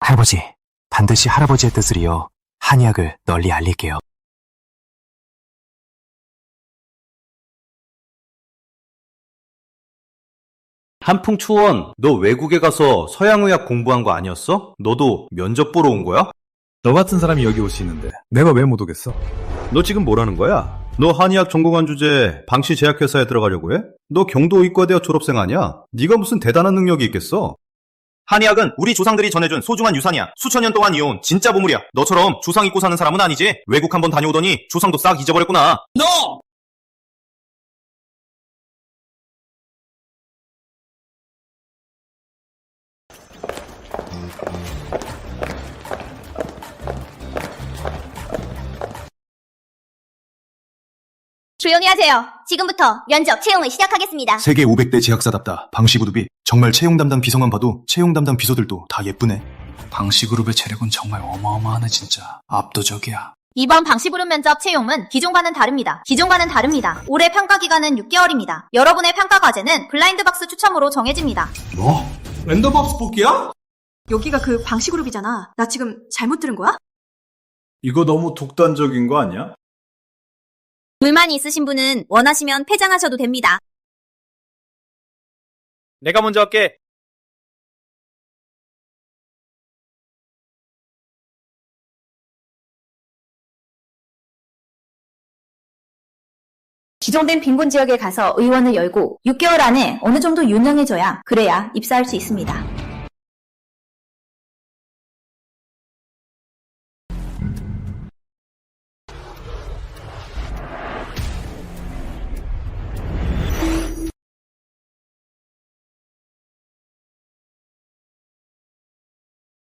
할아버지, 반드시 할아버지의 뜻을 이어 한의학을 널리 알릴게요. 한풍초원, 너 외국에 가서 서양의학 공부한 거 아니었어? 너도 면접 보러 온 거야? 너 같은 사람이 여기 올 수 있는데 내가 왜 못 오겠어? 너 지금 뭐라는 거야? 너 한의학 전공한 주제에 방시 제약회사에 들어가려고 해? 너 경도의과대학 졸업생 아니야? 네가 무슨 대단한 능력이 있겠어? 한의학은 우리 조상들이 전해준 소중한 유산이야. 수천 년 동안 이어온 진짜 보물이야. 너처럼 조상 잊고 사는 사람은 아니지. 외국 한번 다녀오더니 조상도 싹 잊어버렸구나. 너! 조용히 하세요. 지금부터 면접 채용을 시작하겠습니다. 세계 500대 제약사답다. 방시그룹이 정말 채용 담당 비서만 봐도 채용 담당 비서들도 다 예쁘네. 방시그룹의 재력은 정말 어마어마하네 진짜. 압도적이야. 이번 방시그룹 면접 채용은 기존과는 다릅니다. 올해 평가 기간은 6개월입니다. 여러분의 평가 과제는 블라인드박스 추첨으로 정해집니다. 뭐? 랜덤박스 뽑기야? 여기가 그 방시그룹이잖아. 나 지금 잘못 들은 거야? 이거 너무 독단적인 거 아니야? 불만이 있으신 분은 원하시면 폐장하셔도 됩니다. 내가 먼저 할게. 기존된 빈곤 지역에 가서 의원을 열고 6개월 안에 어느 정도 유명해져야 그래야 입사할 수 있습니다.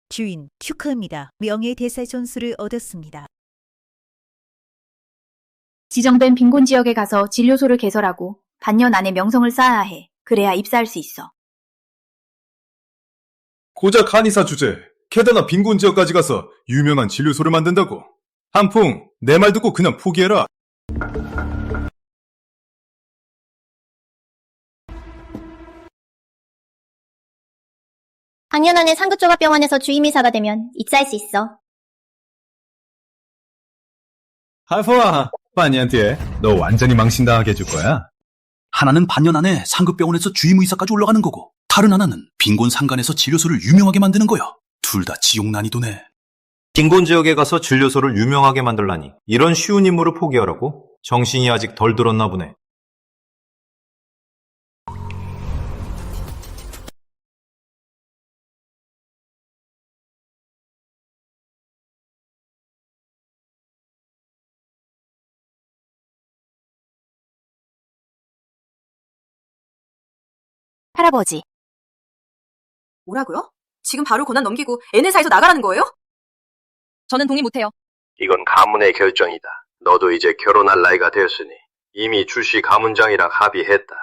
주인 튜커입니다. 명예대사 존수를 얻었습니다. 지정된 빈곤 지역에 가서 진료소를 개설하고 반년 안에 명성을 쌓아야 해. 그래야 입사할 수 있어. 고작 한의사 주제. 게다가 빈곤 지역까지 가서 유명한 진료소를 만든다고. 한풍, 내 말 듣고 그냥 포기해라. 학년 안에 상급종합병원에서 주임의사가 되면 입사할 수 있어. 하이퍼아, 빠니한테 너 완전히 망신당하게 해줄 거야. 하나는 반년 안에 상급병원에서 주임의사까지 올라가는 거고 다른 하나는 빈곤 상간에서 진료소를 유명하게 만드는 거야. 둘 다 지옥 난이도네. 빈곤 지역에 가서 진료소를 유명하게 만들라니. 이런 쉬운 임무를 포기하라고? 정신이 아직 덜 들었나 보네. 할아버지. 뭐라고요? 지금 바로 권한 넘기고 N회사에서 나가라는 거예요? 저는 동의 못해요. 이건 가문의 결정이다. 너도 이제 결혼할 나이가 되었으니 이미 출시 가문장이랑 합의했다.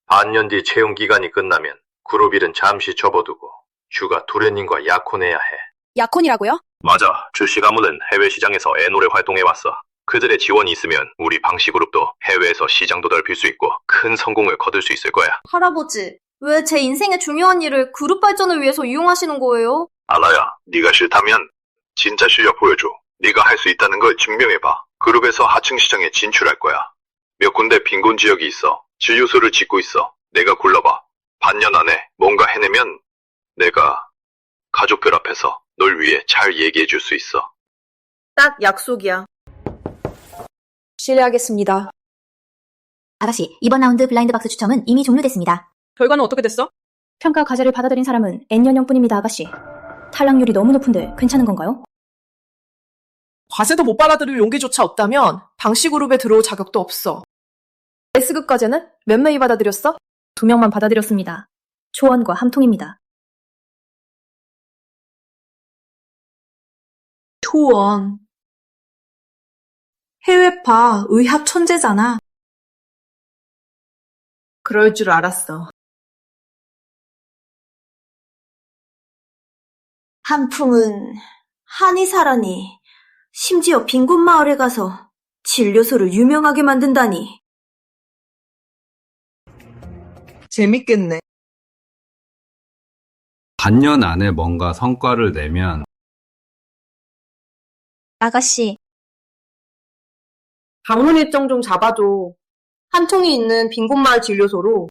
반년 뒤 채용 기간이 끝나면 그룹 일은 잠시 접어두고 주가 도련님과 약혼해야 해. 약혼이라고요? 맞아. 출시 가문은 해외 시장에서 애노래 활동해왔어. 그들의 지원이 있으면 우리 방시그룹도 해외에서 시장도 넓힐 수 있고 큰 성공을 거둘 수 있을 거야. 할아버지, 왜 제 인생의 중요한 일을 그룹 발전을 위해서 이용하시는 거예요? 알아야, 네가 싫다면 진짜 실력 보여줘. 네가 할 수 있다는 걸 증명해봐. 그룹에서 하층 시장에 진출할 거야. 몇 군데 빈곤 지역이 있어. 진료소를 짓고 있어. 내가 굴러봐. 반년 안에 뭔가 해내면 내가 가족들 앞에서 널 위해 잘 얘기해 줄 수 있어. 딱 약속이야. 실례하겠습니다. 아가씨, 이번 라운드 블라인드박스 추첨은 이미 종료됐습니다. 결과는 어떻게 됐어? 평가 과제를 받아들인 사람은 N년형뿐입니다, 아가씨. 탈락률이 너무 높은데 괜찮은 건가요? 과제도 못 받아들일 용기조차 없다면 방시그룹에 들어올 자격도 없어. S급 과제는 몇 명이 받아들였어? 2명만 받아들였습니다. 초원과 함통입니다. 초원. 해외파 의학 천재잖아. 그럴 줄 알았어. 한풍은 한의사라니. 심지어 빈곤 마을에 가서 진료소를 유명하게 만든다니. 재밌겠네. 반년 안에 뭔가 성과를 내면 아가씨, 방문 일정 좀 잡아줘. 한 통이 있는 빈곤마을 진료소로.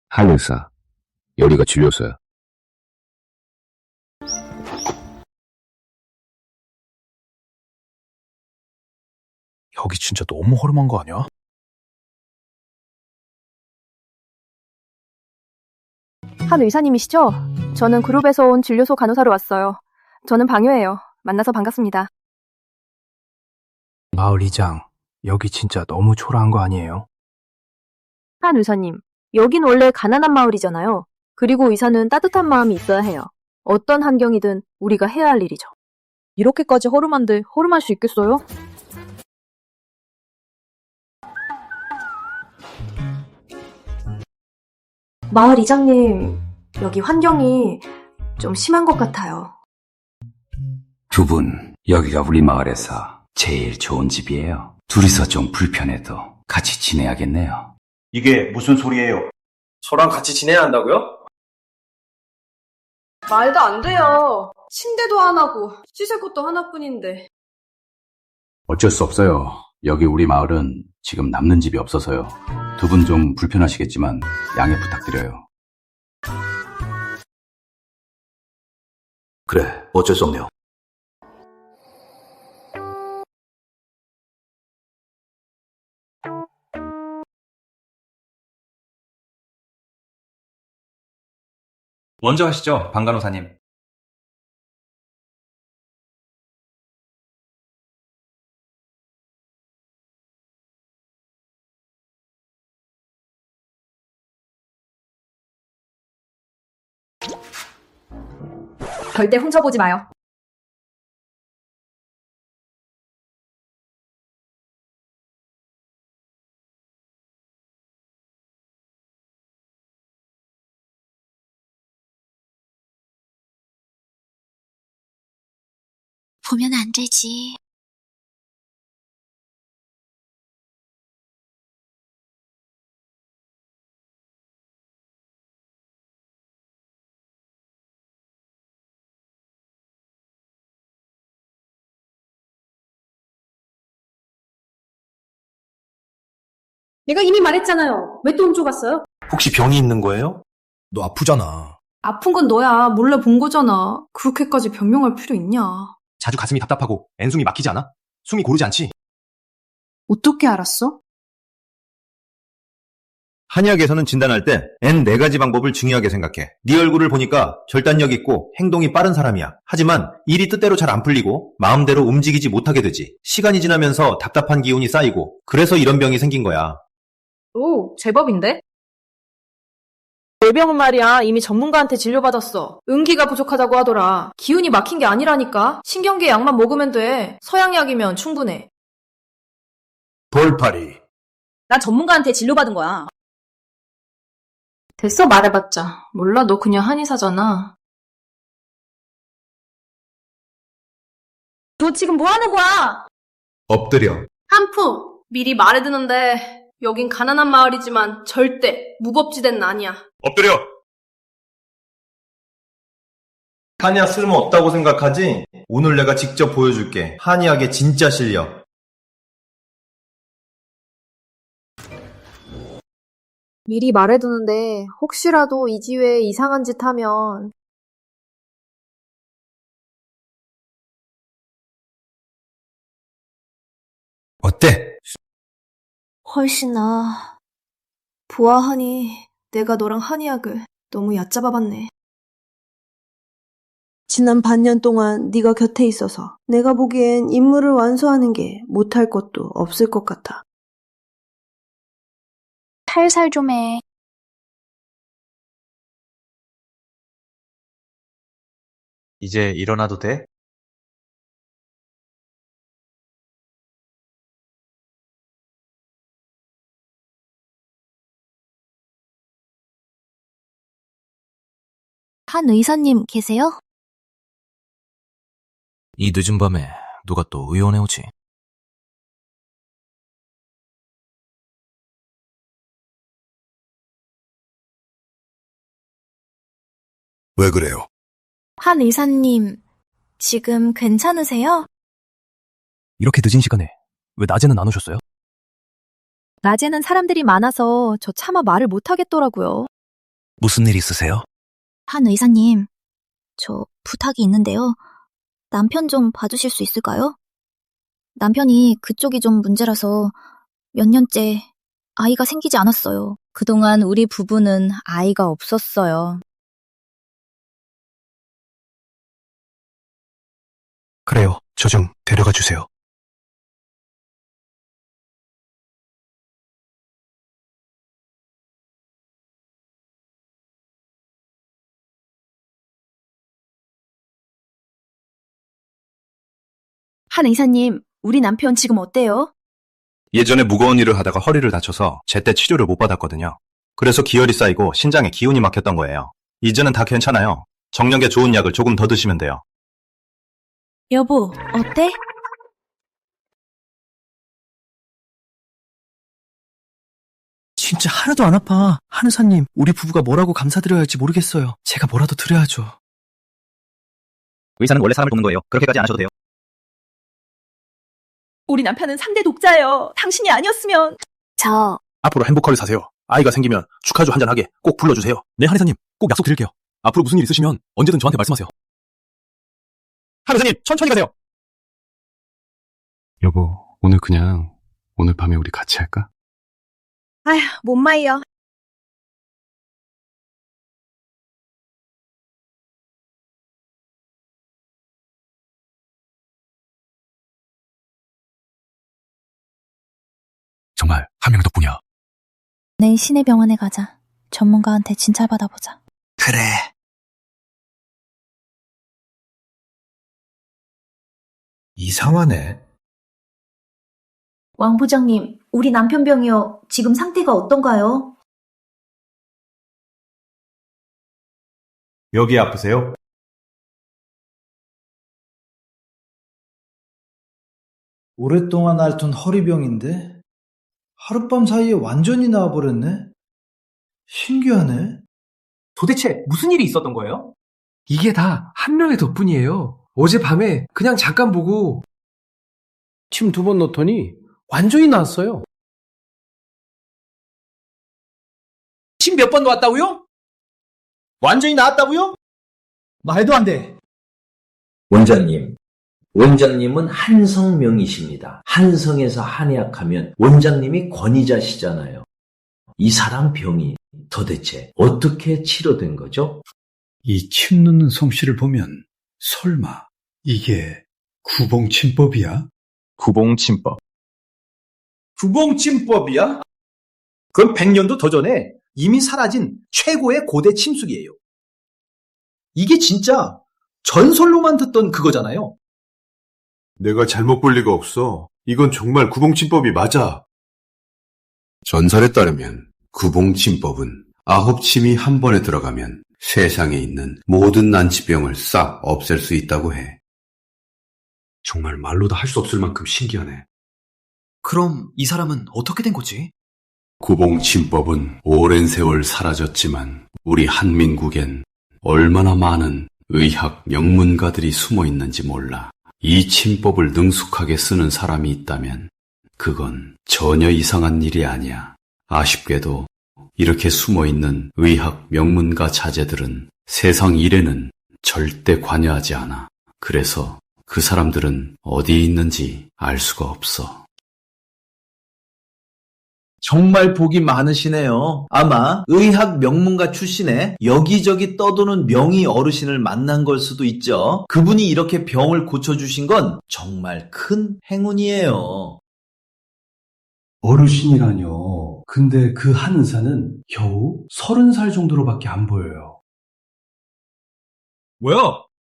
한의사, 여기가 진료소야. 여기 진짜 너무 허름한 거 아니야? 한 의사님이시죠? 저는 그룹에서 온 진료소 간호사로 왔어요. 저는 방효예요. 만나서 반갑습니다. 마을 이장, 여기 진짜 너무 초라한 거 아니에요? 한 의사님, 여긴 원래 가난한 마을이잖아요. 그리고 의사는 따뜻한 마음이 있어야 해요. 어떤 환경이든 우리가 해야 할 일이죠. 이렇게까지 허름한데 허름할 수 있겠어요? 마을 이장님, 여기 환경이 좀 심한 것 같아요. 두 분, 여기가 우리 마을에서 제일 좋은 집이에요. 둘이서 좀 불편해도 같이 지내야겠네요. 이게 무슨 소리예요? 저랑 같이 지내야 한다고요? 말도 안 돼요. 침대도 하나고 씻을 것도 하나뿐인데. 어쩔 수 없어요. 여기 우리 마을은 지금 남는 집이 없어서요. 두 분 좀 불편하시겠지만 양해 부탁드려요. 그래, 어쩔 수 없네요. 먼저 하시죠, 방 간호사님. 절대 훔쳐보지 마요. 보면 안 되지. 내가 이미 말했잖아요. 왜 또 훔쳐갔어요? 혹시 병이 있는 거예요? 너 아프잖아. 아픈 건 너야. 몰래 본 거잖아. 그렇게까지 변명할 필요 있냐. 자주 가슴이 답답하고 N숨이 막히지 않아? 숨이 고르지 않지? 어떻게 알았어? 한의학에서는 진단할 때 N 4가지 방법을 중요하게 생각해. 네 얼굴을 보니까 결단력 있고 행동이 빠른 사람이야. 하지만 일이 뜻대로 잘 안 풀리고 마음대로 움직이지 못하게 되지. 시간이 지나면서 답답한 기운이 쌓이고 그래서 이런 병이 생긴 거야. 오, 제법인데? 내 병은 말이야. 이미 전문가한테 진료받았어. 은기가 부족하다고 하더라. 기운이 막힌 게 아니라니까. 신경계 약만 먹으면 돼. 서양약이면 충분해. 돌팔이. 난 전문가한테 진료받은 거야. 됐어, 말해봤자. 몰라, 너 그냥 한의사잖아. 너 지금 뭐 하는 거야? 엎드려. 한푸, 미리 말해두는데 여긴 가난한 마을이지만 절대 무법지대는 아니야. 엎드려! 한의학 쓸모 없다고 생각하지? 오늘 내가 직접 보여줄게. 한의학의 진짜 실력. 미리 말해두는데 혹시라도 이 기회에 이상한 짓 하면 어때? 훨씬 나아. 보아하니 내가 너랑 한의학을 너무 얕잡아봤네. 지난 반년 동안 네가 곁에 있어서 내가 보기엔 임무를 완수하는 게 못할 것도 없을 것 같아. 살살 좀 해. 이제 일어나도 돼? 한 의사님 계세요? 이 늦은 밤에 누가 또 의원에 오지? 왜 그래요? 한 의사님, 지금 괜찮으세요? 이렇게 늦은 시간에 왜 낮에는 안 오셨어요? 낮에는 사람들이 많아서 저 차마 말을 못 하겠더라고요. 무슨 일 있으세요? 한 의사님, 저 부탁이 있는데요. 남편 좀 봐주실 수 있을까요? 남편이 그쪽이 좀 문제라서 몇 년째 아이가 생기지 않았어요. 그동안 우리 부부는 아이가 없었어요. 그래요. 저 좀 데려가 주세요. 한 의사님, 우리 남편 지금 어때요? 예전에 무거운 일을 하다가 허리를 다쳐서 제때 치료를 못 받았거든요. 그래서 기혈이 쌓이고 신장에 기운이 막혔던 거예요. 이제는 다 괜찮아요. 정력에 좋은 약을 조금 더 드시면 돼요. 여보, 어때? 진짜 하나도 안 아파. 한의사님, 우리 부부가 뭐라고 감사드려야 할지 모르겠어요. 제가 뭐라도 드려야죠. 의사는 원래 사람을 돕는 거예요. 그렇게까지 안 하셔도 돼요. 우리 남편은 3대 독자예요. 당신이 아니었으면. 앞으로 행복하게 사세요. 아이가 생기면 축하주 한잔하게 꼭 불러주세요. 네, 한의사님, 꼭 약속드릴게요. 앞으로 무슨 일 있으시면 언제든 저한테 말씀하세요. 한의사님, 천천히 가세요. 여보, 오늘 밤에 우리 같이 할까? 아휴, 못 말려. 정말 한 명 덕분이야. 내일 시내 병원에 가자. 전문가한테 진찰받아보자. 그래. 이상하네. 왕 부장님, 우리 남편 병이요. 지금 상태가 어떤가요? 여기 아프세요? 오랫동안 앓던 허리병인데 하룻밤 사이에 완전히 나아버렸네. 신기하네. 도대체 무슨 일이 있었던 거예요? 이게 다 한 명의 덕분이에요. 어젯밤에 그냥 잠깐 보고 침 2번 넣더니 완전히 나았어요. 침 몇 번 놓았다고요? 완전히 나았다고요? 말도 안 돼. 원장님은 한성명이십니다. 한성에서 한의학하면 원장님이 권위자시잖아요. 이 사람 병이 도대체 어떻게 치료된 거죠? 이 침 넣는 솜씨를 보면 설마 이게 구봉침법이야? 구봉침법. 구봉침법이야? 그럼 100년도 더 전에 이미 사라진 최고의 고대 침술이에요. 이게 진짜 전설로만 듣던 그거잖아요. 내가 잘못 볼 리가 없어. 이건 정말 구봉침법이 맞아. 전설에 따르면 구봉침법은 9침이 한 번에 들어가면 세상에 있는 모든 난치병을 싹 없앨 수 있다고 해. 정말 말로도 할 수 없을 만큼 신기하네. 그럼 이 사람은 어떻게 된 거지? 구봉침법은 오랜 세월 사라졌지만 우리 한민국엔 얼마나 많은 의학 명문가들이 숨어 있는지 몰라. 이 침법을 능숙하게 쓰는 사람이 있다면 그건 전혀 이상한 일이 아니야. 아쉽게도 이렇게 숨어 있는 의학 명문가 자제들은 세상 일에는 절대 관여하지 않아. 그래서 그 사람들은 어디에 있는지 알 수가 없어. 정말 복이 많으시네요. 아마 의학 명문가 출신의 여기저기 떠도는 명의 어르신을 만난 걸 수도 있죠. 그분이 이렇게 병을 고쳐주신 건 정말 큰 행운이에요. 어르신이라뇨. 근데 그 한의사는 겨우 30살 정도로밖에 안 보여요. 뭐야?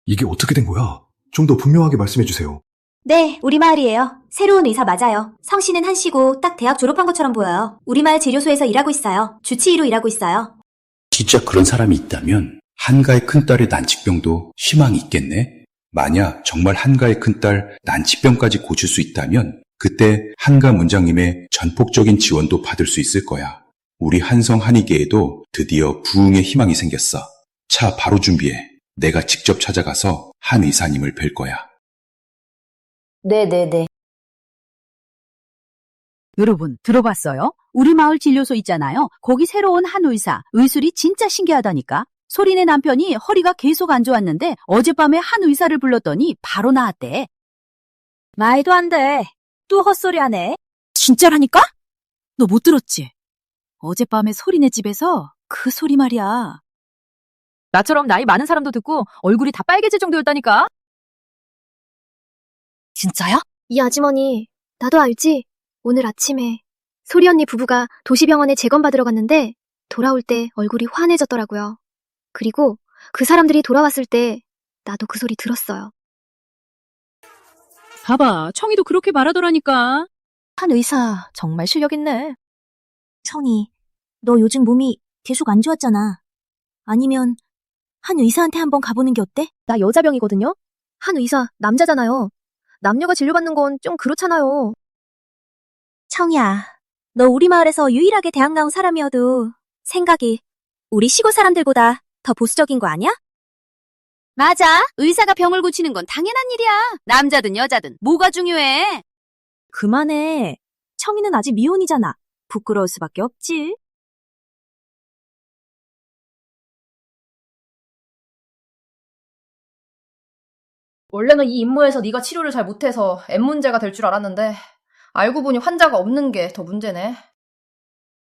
이게 어떻게 된 거야? 좀 더 분명하게 말씀해 주세요. 네, 우리 마을이에요. 새로운 의사 맞아요. 성씨는 한씨고 딱 대학 졸업한 것처럼 보여요. 우리 마을 재료소에서 일하고 있어요. 주치의로 일하고 있어요. 진짜 그런 사람이 있다면 한가의 큰딸의 난치병도 희망이 있겠네? 만약 정말 한가의 큰딸 난치병까지 고칠 수 있다면 그때 한가 문장님의 전폭적인 지원도 받을 수 있을 거야. 우리 한성 한의계에도 드디어 부흥의 희망이 생겼어. 차 바로 준비해. 내가 직접 찾아가서 한 의사님을 뵐 거야. 네네네. 여러분, 들어봤어요? 우리 마을 진료소 있잖아요. 거기 새로 온 한 의사. 의술이 진짜 신기하다니까. 소리네 남편이 허리가 계속 안 좋았는데 어젯밤에 한 의사를 불렀더니 바로 나았대. 말도 안 돼. 또 헛소리하네. 진짜라니까? 너 못 들었지? 어젯밤에 소리네 집에서 그 소리 말이야. 나처럼 나이 많은 사람도 듣고 얼굴이 다 빨개질 정도였다니까. 진짜야? 이 아주머니, 나도 알지? 오늘 아침에 소리 언니 부부가 도시병원에 재검받으러 갔는데 돌아올 때 얼굴이 환해졌더라고요. 그리고 그 사람들이 돌아왔을 때 나도 그 소리 들었어요. 봐봐, 청이도 그렇게 말하더라니까. 한 의사 정말 실력 있네. 청이, 너 요즘 몸이 계속 안 좋았잖아. 아니면 한 의사한테 한번 가보는 게 어때? 나 여자병이거든요? 한 의사 남자잖아요. 남녀가 진료받는 건 좀 그렇잖아요. 청이야, 너 우리 마을에서 유일하게 대학 나온 사람이어도 생각이 우리 시골 사람들보다 더 보수적인 거 아니야? 맞아. 의사가 병을 고치는 건 당연한 일이야. 남자든 여자든 뭐가 중요해? 그만해. 청이는 아직 미혼이잖아. 부끄러울 수밖에 없지. 원래는 이 임무에서 네가 치료를 잘 못해서 앱 문제가 될 줄 알았는데 알고 보니 환자가 없는 게 더 문제네.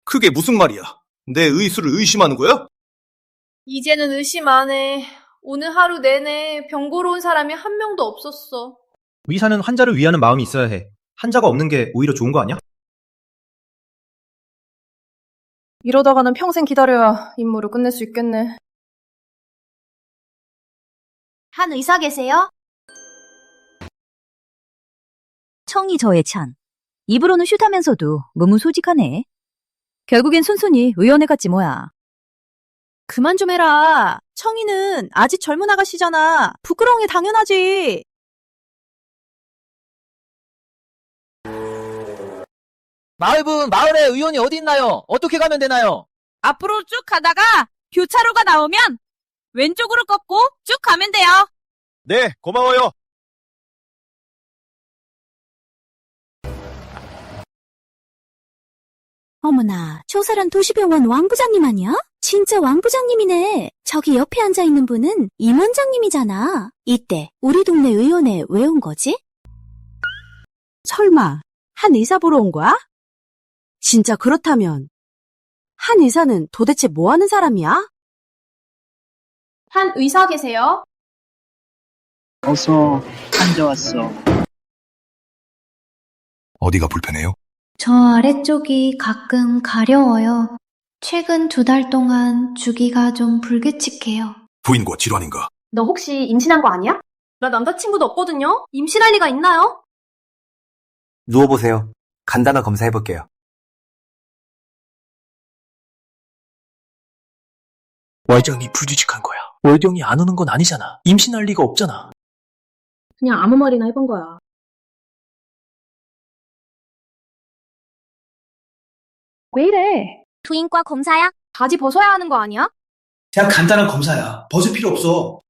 그게 무슨 말이야? 내 의술을 의심하는 거야? 이제는 의심 안 해. 오늘 하루 내내 병 보러 온 사람이 한 명도 없었어. 의사는 환자를 위하는 마음이 있어야 해. 환자가 없는 게 오히려 좋은 거 아니야? 이러다가는 평생 기다려야 임무를 끝낼 수 있겠네. 한 의사 계세요? 청이 저의 찬. 입으로는 슛하면서도 무무소직하네. 결국엔 순순히 의원회 갔지 뭐야. 그만 좀 해라. 청이는 아직 젊은 아가씨잖아. 부끄러운 게 당연하지. 마을분, 마을에 의원이 어디 있나요? 어떻게 가면 되나요? 앞으로 쭉 가다가 교차로가 나오면 왼쪽으로 꺾고 쭉 가면 돼요. 네, 고마워요. 어머나, 저 사람 도시병원 왕부장님 아니야? 진짜 왕부장님이네. 저기 옆에 앉아있는 분은 임 원장님이잖아. 이때 우리 동네 의원에 왜 온 거지? 설마 한 의사 보러 온 거야? 진짜 그렇다면 한 의사는 도대체 뭐 하는 사람이야? 한 의사 계세요? 어서 앉아왔어. 어디가 불편해요? 저 아래쪽이 가끔 가려워요. 최근 2달 동안 주기가 좀 불규칙해요. 부인과 질환인가? 너 혹시 임신한 거 아니야? 나 남자친구도 없거든요? 임신할 리가 있나요? 누워보세요. 간단한 검사해볼게요. 월정이 불규칙한 거야. 월경이 안 오는 건 아니잖아. 임신할 리가 없잖아. 그냥 아무 말이나 해본 거야. 왜 이래? 부인과 검사야? 바지 벗어야 하는 거 아니야? 그냥 간단한 검사야. 벗을 필요 없어.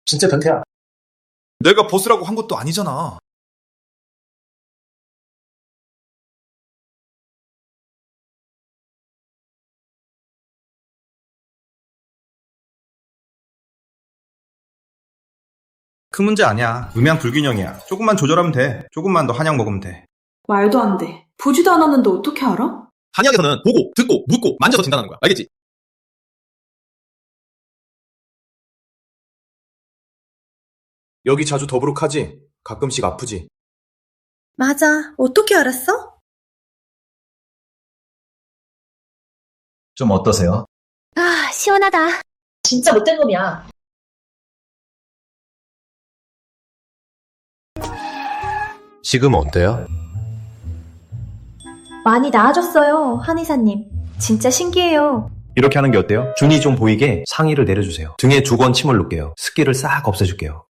진짜 변태야. 내가 벗으라고 한 것도 아니잖아. 큰 문제 아니야. 음양 불균형이야. 조금만 조절하면 돼. 조금만 더 한약 먹으면 돼. 말도 안 돼. 보지도 않았는데 어떻게 알아? 한의학에서는 보고, 듣고, 묻고, 만져서 진단하는 거야. 알겠지? 여기 자주 더부룩하지? 가끔씩 아프지? 맞아. 어떻게 알았어? 좀 어떠세요? 아, 시원하다. 진짜 못된 놈이야. 지금 어때요? 많이 나아졌어요, 한의사님. 진짜 신기해요. 이렇게 하는 게 어때요? 준이 좀 보이게 상의를 내려주세요. 등에 2건 침을 놓을게요. 습기를 싹 없애줄게요.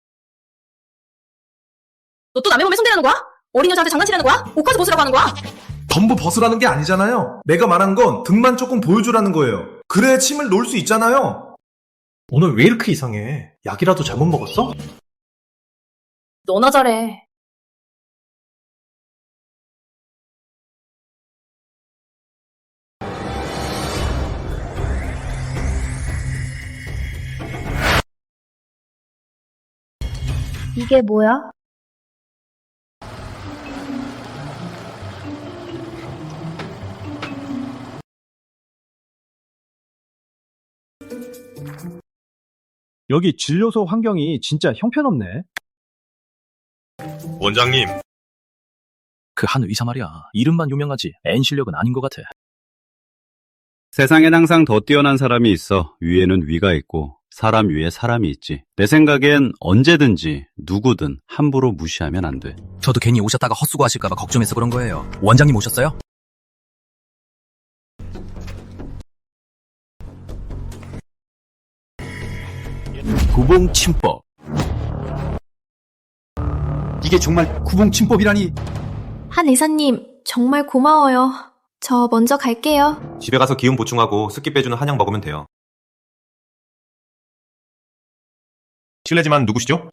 너 또 남의 몸에 손대는 거야? 어린 여자한테 장난치려는 거야? 옷까지 벗으라고 하는 거야? 전부 벗으라는 게 아니잖아요. 내가 말한 건 등만 조금 보여주라는 거예요. 그래 침을 놓을 수 있잖아요. 오늘 왜 이렇게 이상해? 약이라도 잘못 먹었어? 너나 잘해. 이게 뭐야? 여기 진료소 환경이 진짜 형편없네. 원장님. 그 한 의사 말이야. 이름만 유명하지 앤 실력은 아닌 것 같아. 세상엔 항상 더 뛰어난 사람이 있어. 위에는 위가 있고 사람 위에 사람이 있지. 내 생각엔 언제든지 누구든 함부로 무시하면 안 돼. 저도 괜히 오셨다가 헛수고 하실까봐 걱정해서 그런 거예요. 원장님 오셨어요? 구봉침법. 이게 정말 구봉침법이라니. 한 의사님, 정말 고마워요. 저 먼저 갈게요. 집에 가서 기운 보충하고 습기 빼주는 한약 먹으면 돼요. 실례지만 누구시죠?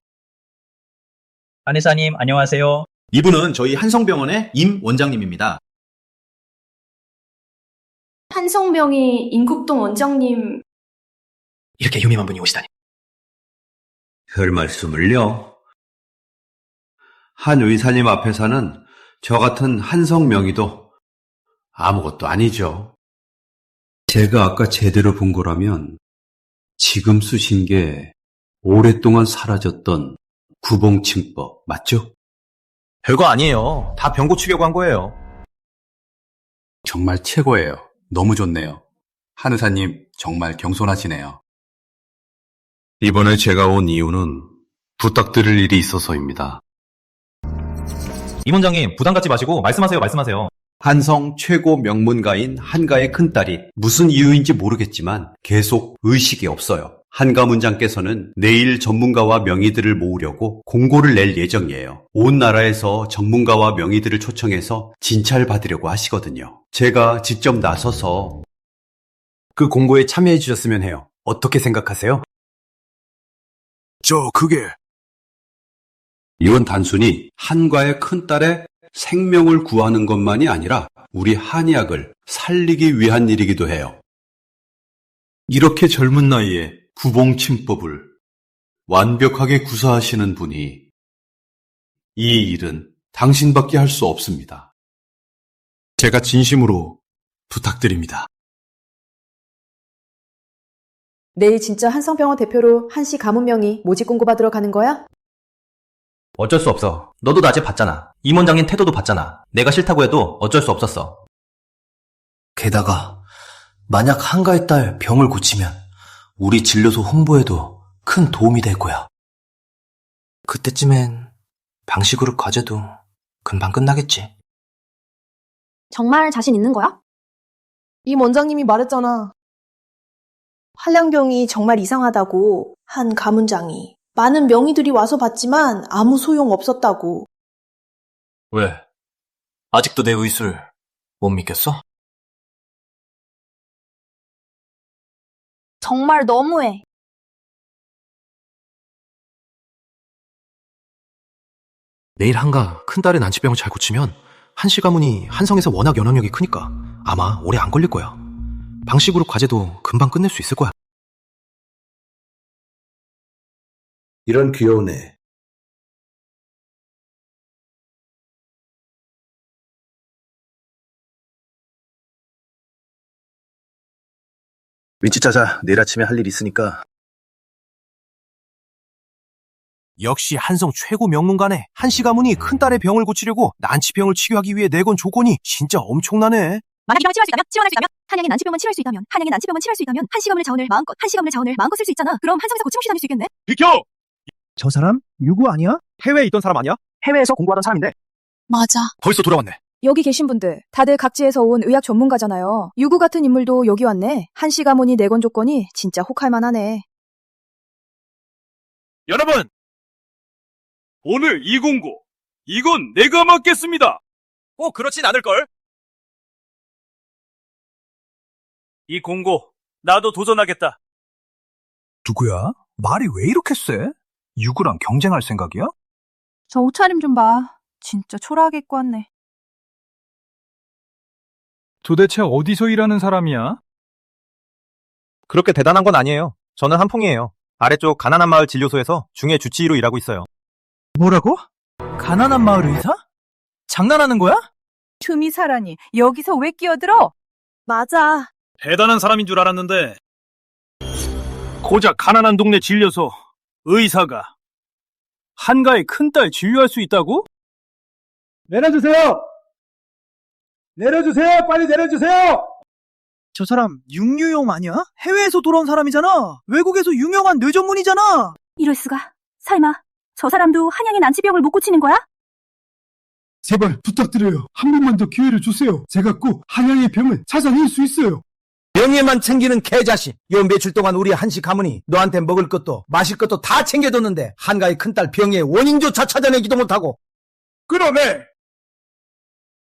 한 의사님, 안녕하세요. 이분은 저희 한성병원의 임 원장님입니다. 한성병이 인국동 원장님. 이렇게 유명한 분이 오시다니. 별 말씀을요. 한 의사님 앞에서는 저 같은 한성명의도 아무것도 아니죠. 제가 아까 제대로 본 거라면 지금 쓰신 게 오랫동안 사라졌던 구봉침법 맞죠? 별거 아니에요. 다 병 고치려고 한 거예요. 정말 최고예요. 너무 좋네요. 한 의사님 정말 겸손하시네요. 이번에 제가 온 이유는 부탁드릴 일이 있어서입니다. 임 원장님 부담 갖지 마시고 말씀하세요. 한성 최고 명문가인 한가의 큰딸이 무슨 이유인지 모르겠지만 계속 의식이 없어요. 한가 문장께서는 내일 전문가와 명의들을 모으려고 공고를 낼 예정이에요. 온 나라에서 전문가와 명의들을 초청해서 진찰받으려고 하시거든요. 제가 직접 나서서 그 공고에 참여해 주셨으면 해요. 어떻게 생각하세요? 이건 단순히 한가의 큰딸의 생명을 구하는 것만이 아니라 우리 한의학을 살리기 위한 일이기도 해요. 이렇게 젊은 나이에 구봉침법을 완벽하게 구사하시는 분이 이 일은 당신밖에 할 수 없습니다. 제가 진심으로 부탁드립니다. 내일 진짜 한성병원 대표로 한씨 가문명의 모집 공고 받으러 가는 거야? 어쩔 수 없어. 너도 낮에 봤잖아. 임 원장님 태도도 봤잖아. 내가 싫다고 해도 어쩔 수 없었어. 게다가 만약 한가의 딸 병을 고치면 우리 진료소 홍보에도 큰 도움이 될 거야. 그때쯤엔 방시그룹 과제도 금방 끝나겠지. 정말 자신 있는 거야? 임 원장님이 말했잖아. 한량병이 정말 이상하다고 한 가문장이. 많은 명의들이 와서 봤지만 아무 소용 없었다고. 왜? 아직도 내 의술 못 믿겠어? 정말 너무해. 내일 한가 큰딸의 난치병을 잘 고치면 한씨 가문이 한성에서 워낙 영향력이 크니까 아마 오래 안 걸릴 거야. 방시그룹 과제도 금방 끝낼 수 있을 거야. 이런 귀여운 애. 위치 찾아. 내일 아침에 할 일 있으니까. 역시 한성 최고 명문가네. 한씨 가문이 큰딸의 병을 고치려고 난치병을 치료하기 위해 내건 조건이 진짜 엄청나네. 만약 이병을 치료할 수 있다면, 한양의 난치병만 치료할 수 있다면, 한양의 난치병만 치료할 수 있다면, 한씨 가문의 자원을 마음껏 쓸 수 있잖아. 그럼 한성에서 거침없이 다닐 수 있겠네? 비켜! 저 사람 유구 아니야? 해외에 있던 사람 아니야? 해외에서 공부하던 사람인데. 맞아. 벌써 돌아왔네. 여기 계신 분들 다들 각지에서 온 의학 전문가잖아요. 유구 같은 인물도 여기 왔네. 한씨 가문이 내건 조건이 진짜 혹할 만하네. 여러분! 오늘 이 공고, 이건 내가 맡겠습니다. 꼭 그렇진 않을걸? 이 공고 나도 도전하겠다. 누구야? 말이 왜 이렇게 세? 유구랑 경쟁할 생각이야? 저 옷차림 좀 봐. 진짜 초라하게 입고 왔네. 도대체 어디서 일하는 사람이야? 그렇게 대단한 건 아니에요. 저는 한풍이에요. 아래쪽 가난한 마을 진료소에서 중해 주치의로 일하고 있어요. 뭐라고? 가난한 마을 의사? 장난하는 거야? 틈이 사라니 여기서 왜 끼어들어? 맞아. 대단한 사람인 줄 알았는데 고작 가난한 동네 진료소 의사가 한가의 큰딸 진료할 수 있다고? 내려주세요! 내려주세요! 빨리 내려주세요! 저 사람 육류용 아니야? 해외에서 돌아온 사람이잖아. 외국에서 유명한 뇌 전문이잖아. 이럴 수가. 설마 저 사람도 한양의 난치병을 못 고치는 거야? 제발 부탁드려요. 한 번만 더 기회를 주세요. 제가 꼭 한양의 병을 찾아낼 수 있어요. 명예만 챙기는 개자식. 요 며칠 동안 우리 한시 가문이 너한테 먹을 것도 마실 것도 다 챙겨줬는데 한가의 큰딸 병의 원인조차 찾아내기도 못하고. 그러네.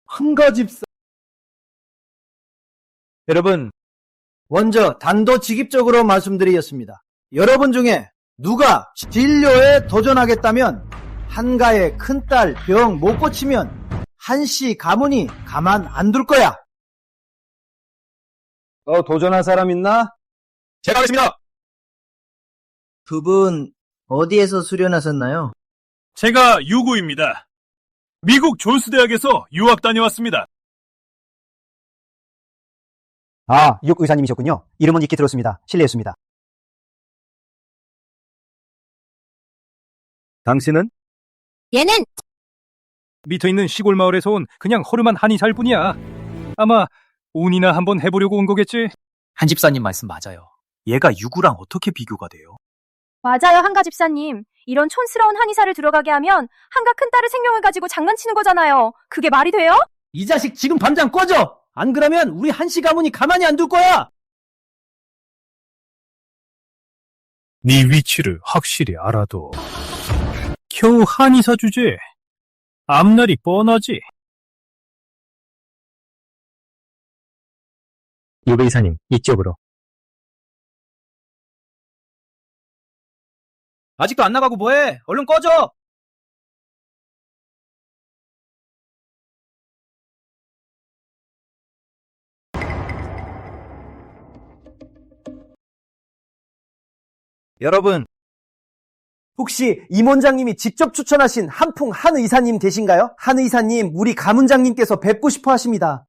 한가 집사. 여러분, 먼저 단도직입적으로 말씀드리겠습니다. 여러분 중에 누가 진료에 도전하겠다면 한가의 큰딸 병 못 고치면 한시 가문이 가만 안 둘 거야. 도전한 사람 있나? 제가 하겠습니다. 두 분 어디에서 수련하셨나요? 제가 유구입니다. 미국 존스 대학에서 유학 다녀왔습니다. 아, 육 의사님이셨군요. 이름은 익히 들었습니다. 실례했습니다. 당신은? 얘는 밑에 있는 시골 마을에서 온 그냥 허름한 한의사일 뿐이야. 아마 운이나 한번 해보려고 온 거겠지? 한 집사님 말씀 맞아요. 얘가 유구랑 어떻게 비교가 돼요? 맞아요, 한가 집사님. 이런 촌스러운 한의사를 들어가게 하면 한가 큰딸의 생명을 가지고 장난치는 거잖아요. 그게 말이 돼요? 이 자식 지금 당장 꺼져! 안 그러면 우리 한시 가문이 가만히 안 둘 거야! 네 위치를 확실히 알아도 겨우 한의사 주제. 앞날이 뻔하지. 유배 이사님, 이쪽으로. 아직도 안 나가고 뭐해? 얼른 꺼져! 여러분, 혹시 임원장님이 직접 추천하신 한풍 한 의사님 되신가요? 한 의사님, 우리 가문장님께서 뵙고 싶어 하십니다.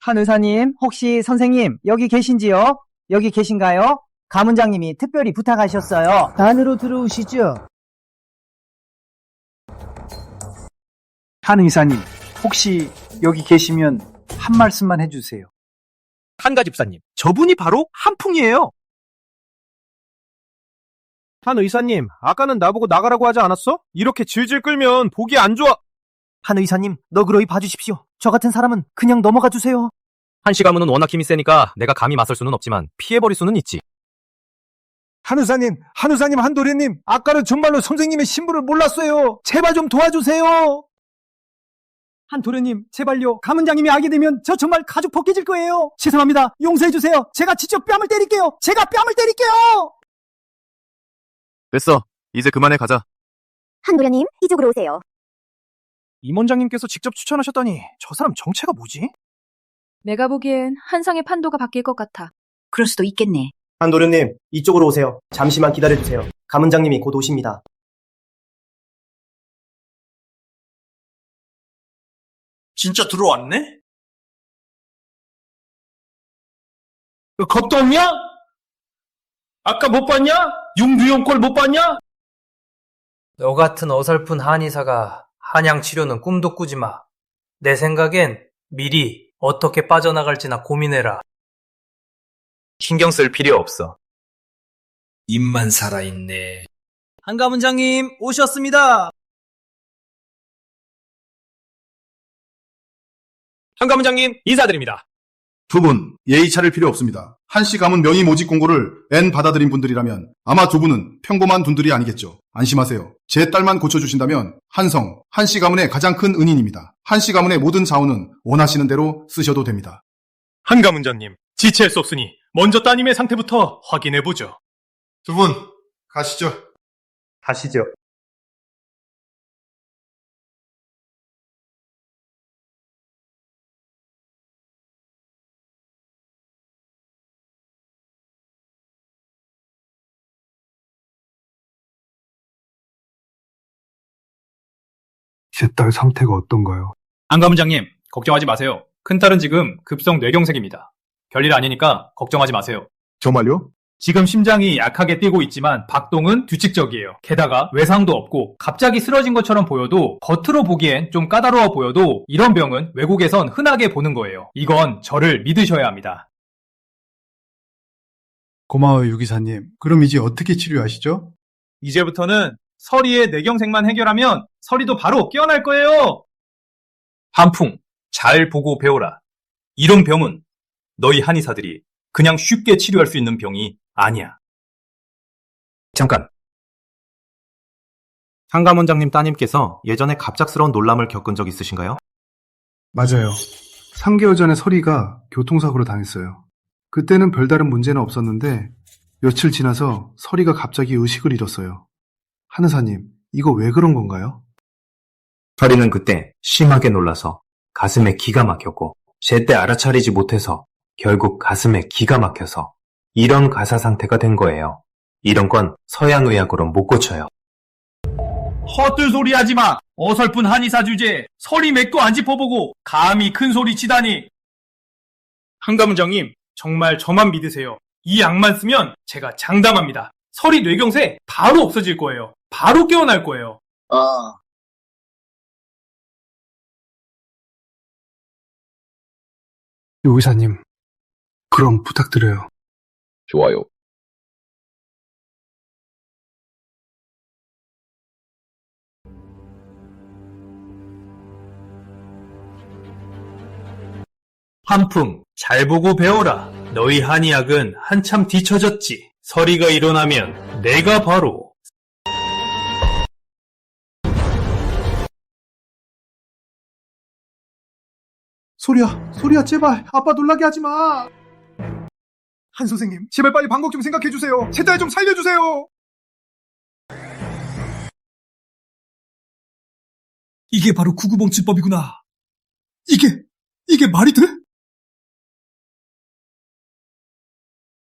한 의사님, 혹시 선생님 여기 계신지요? 여기 계신가요? 가문장님이 특별히 부탁하셨어요. 안으로 들어오시죠. 한 의사님, 혹시 여기 계시면 한 말씀만 해주세요. 한가 집사님, 저분이 바로 한풍이에요. 한 의사님, 아까는 나보고 나가라고 하지 않았어? 이렇게 질질 끌면 보기 안 좋아. 한 의사님, 너그러이 봐주십시오. 저 같은 사람은 그냥 넘어가 주세요. 한시 가문은 워낙 힘이 세니까 내가 감히 맞설 수는 없지만 피해버릴 수는 있지. 한 의사님, 한도련님, 아까는 정말로 선생님의 신분을 몰랐어요. 제발 좀 도와주세요. 한 도련님, 제발요. 가문장님이 알게 되면 저 정말 가죽 벗겨질 거예요. 죄송합니다. 용서해주세요. 제가 직접 뺨을 때릴게요. 제가 뺨을 때릴게요. 됐어. 이제 그만해 가자. 한 도련님, 이쪽으로 오세요. 임원장님께서 직접 추천하셨다니 저 사람 정체가 뭐지? 내가 보기엔 한상의 판도가 바뀔 것 같아. 그럴 수도 있겠네. 한도련님, 이쪽으로 오세요. 잠시만 기다려주세요. 가문장님이 곧 오십니다. 진짜 들어왔네? 겁도 없냐? 아까 못 봤냐? 융두용 꼴 못 봤냐? 너 같은 어설픈 한의사가 한양 치료는 꿈도 꾸지 마. 내 생각엔 미리 어떻게 빠져나갈지나 고민해라. 신경 쓸 필요 없어. 입만 살아있네. 한 가문장님 오셨습니다. 한 가문장님 인사드립니다. 두 분 예의 차릴 필요 없습니다. 한시 가문 명의 모집 공고를 N 받아들인 분들이라면 아마 두 분은 평범한 분들이 아니겠죠. 안심하세요. 제 딸만 고쳐주신다면 한성, 한시 가문의 가장 큰 은인입니다. 한시 가문의 모든 자원은 원하시는 대로 쓰셔도 됩니다. 한가문장님, 지체할 수 없으니 먼저 따님의 상태부터 확인해보죠. 두 분, 가시죠. 가시죠. 제 딸 상태가 어떤가요? 한가문장님, 걱정하지 마세요. 큰딸은 지금 급성 뇌경색입니다. 별일 아니니까 걱정하지 마세요. 정말요? 지금 심장이 약하게 뛰고 있지만 박동은 규칙적이에요. 게다가 외상도 없고 갑자기 쓰러진 것처럼 보여도 겉으로 보기엔 좀 까다로워 보여도 이런 병은 외국에선 흔하게 보는 거예요. 이건 저를 믿으셔야 합니다. 고마워요, 유기사님. 그럼 이제 어떻게 치료하시죠? 이제부터는 서리의 뇌경색만 해결하면 서리도 바로 깨어날 거예요. 한풍, 잘 보고 배워라. 이런 병은 너희 한의사들이 그냥 쉽게 치료할 수 있는 병이 아니야. 잠깐. 한가문장님 따님께서 예전에 갑작스러운 놀람을 겪은 적 있으신가요? 맞아요. 3개월 전에 서리가 교통사고로 당했어요. 그때는 별다른 문제는 없었는데 며칠 지나서 서리가 갑자기 의식을 잃었어요. 한의사님, 이거 왜 그런 건가요? 서리는 그때 심하게 놀라서 가슴에 기가 막혔고 제때 알아차리지 못해서 결국 가슴에 기가 막혀서 이런 가사 상태가 된 거예요. 이런 건 서양의학으로 못 고쳐요. 헛들 소리 하지 마. 어설픈 한의사 주제에 서리 맺고 안 짚어보고 감히 큰 소리 치다니. 한가문장님, 정말 저만 믿으세요. 이 약만 쓰면 제가 장담합니다. 서리 뇌경색 바로 없어질 거예요. 바로 깨어날 거예요. 의사님, 그럼 부탁드려요. 좋아요. 한풍, 잘 보고 배워라. 너희 한의학은 한참 뒤처졌지. 서리가 일어나면 내가 바로. 소리야, 제발. 아빠 놀라게 하지 마. 한 선생님, 제발 빨리 방법 좀 생각해 주세요. 제 딸 좀 살려주세요. 이게 바로 구구봉치법이구나. 이게 말이 돼?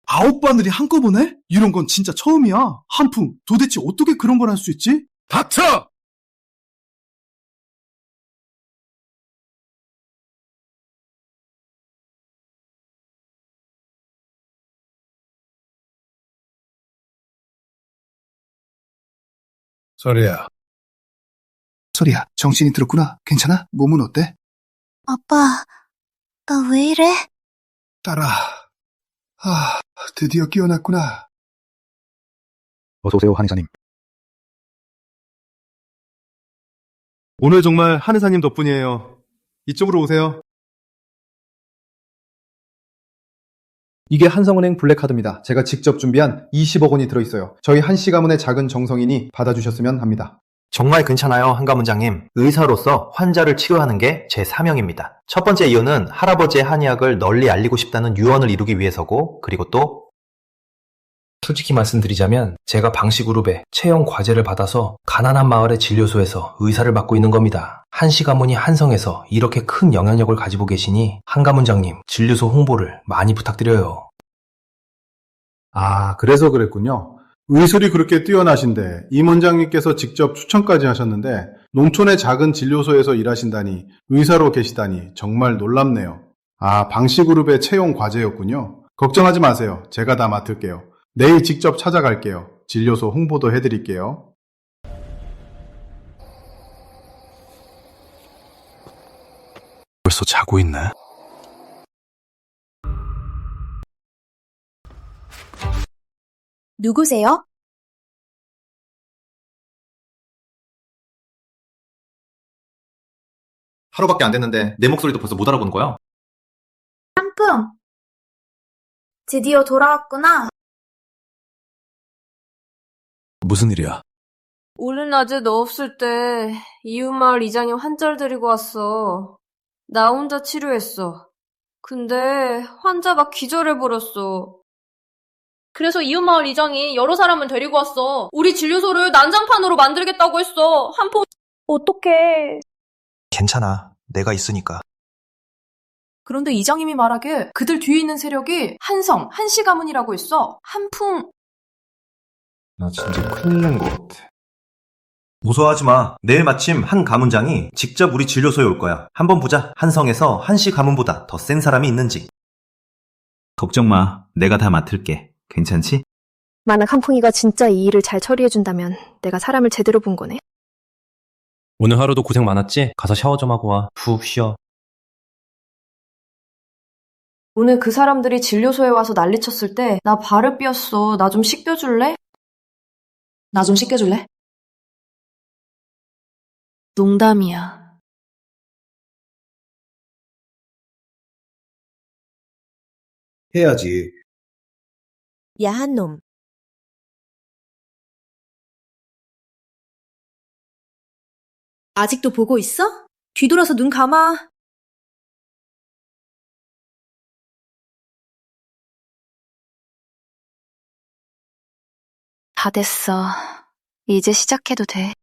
9바늘이 한꺼번에? 이런 건 진짜 처음이야. 한풍, 도대체 어떻게 그런 걸 할 수 있지? 닥쳐! 서리야, 정신이 들었구나. 괜찮아? 몸은 어때? 아빠, 나 왜 이래? 딸아, 드디어 깨어났구나. 어서오세요, 한의사님. 오늘 정말 한의사님 덕분이에요. 이쪽으로 오세요. 이게 한성은행 블랙카드입니다. 제가 직접 준비한 20억 원이 들어있어요. 저희 한씨 가문의 작은 정성인이 받아주셨으면 합니다. 정말 괜찮아요, 한가문장님. 의사로서 환자를 치료하는 게 제 사명입니다. 첫 번째 이유는 할아버지의 한의학을 널리 알리고 싶다는 유언을 이루기 위해서고, 그리고 또 솔직히 말씀드리자면 제가 방시그룹에 채용 과제를 받아서 가난한 마을의 진료소에서 의사를 맡고 있는 겁니다. 한씨 가문이 한성에서 이렇게 큰 영향력을 가지고 계시니 한가문장님, 진료소 홍보를 많이 부탁드려요. 그래서 그랬군요. 의술이 그렇게 뛰어나신데 임원장님께서 직접 추천까지 하셨는데 농촌의 작은 진료소에서 일하신다니, 의사로 계시다니 정말 놀랍네요. 방시그룹의 채용 과제였군요. 걱정하지 마세요. 제가 다 맡을게요. 내일 직접 찾아갈게요. 진료소 홍보도 해드릴게요. 벌써 자고 있네. 누구세요? 하루밖에 안 됐는데 내 목소리도 벌써 못 알아보는 거야? 한풍, 드디어 돌아왔구나. 무슨 일이야? 오늘 낮에 너 없을 때 이웃마을 이장님 환자를 데리고 왔어. 나 혼자 치료했어. 근데 환자가 기절해버렸어. 그래서 이웃마을 이장이 여러 사람을 데리고 왔어. 우리 진료소를 난장판으로 만들겠다고 했어. 어떡해. 괜찮아. 내가 있으니까. 그런데 이장님이 말하길 그들 뒤에 있는 세력이 한시 가문이라고 했어. 한풍. 나 진짜 큰일 난 것 같아. 무서워하지 마. 내일 마침 한 가문장이 직접 우리 진료소에 올 거야. 한번 보자. 한성에서 한씨 가문보다 더 센 사람이 있는지. 걱정 마. 내가 다 맡을게. 괜찮지? 만약 한풍이가 진짜 이 일을 잘 처리해준다면 내가 사람을 제대로 본 거네. 오늘 하루도 고생 많았지? 가서 샤워 좀 하고 와. 푹 쉬어. 오늘 그 사람들이 진료소에 와서 난리쳤을 때 나 발을 삐었어. 나 좀 씻겨줄래? 나 좀 씻겨줄래? 농담이야. 해야지. 야한 놈. 아직도 보고 있어? 뒤돌아서 눈 감아. 다 됐어. 이제 시작해도 돼.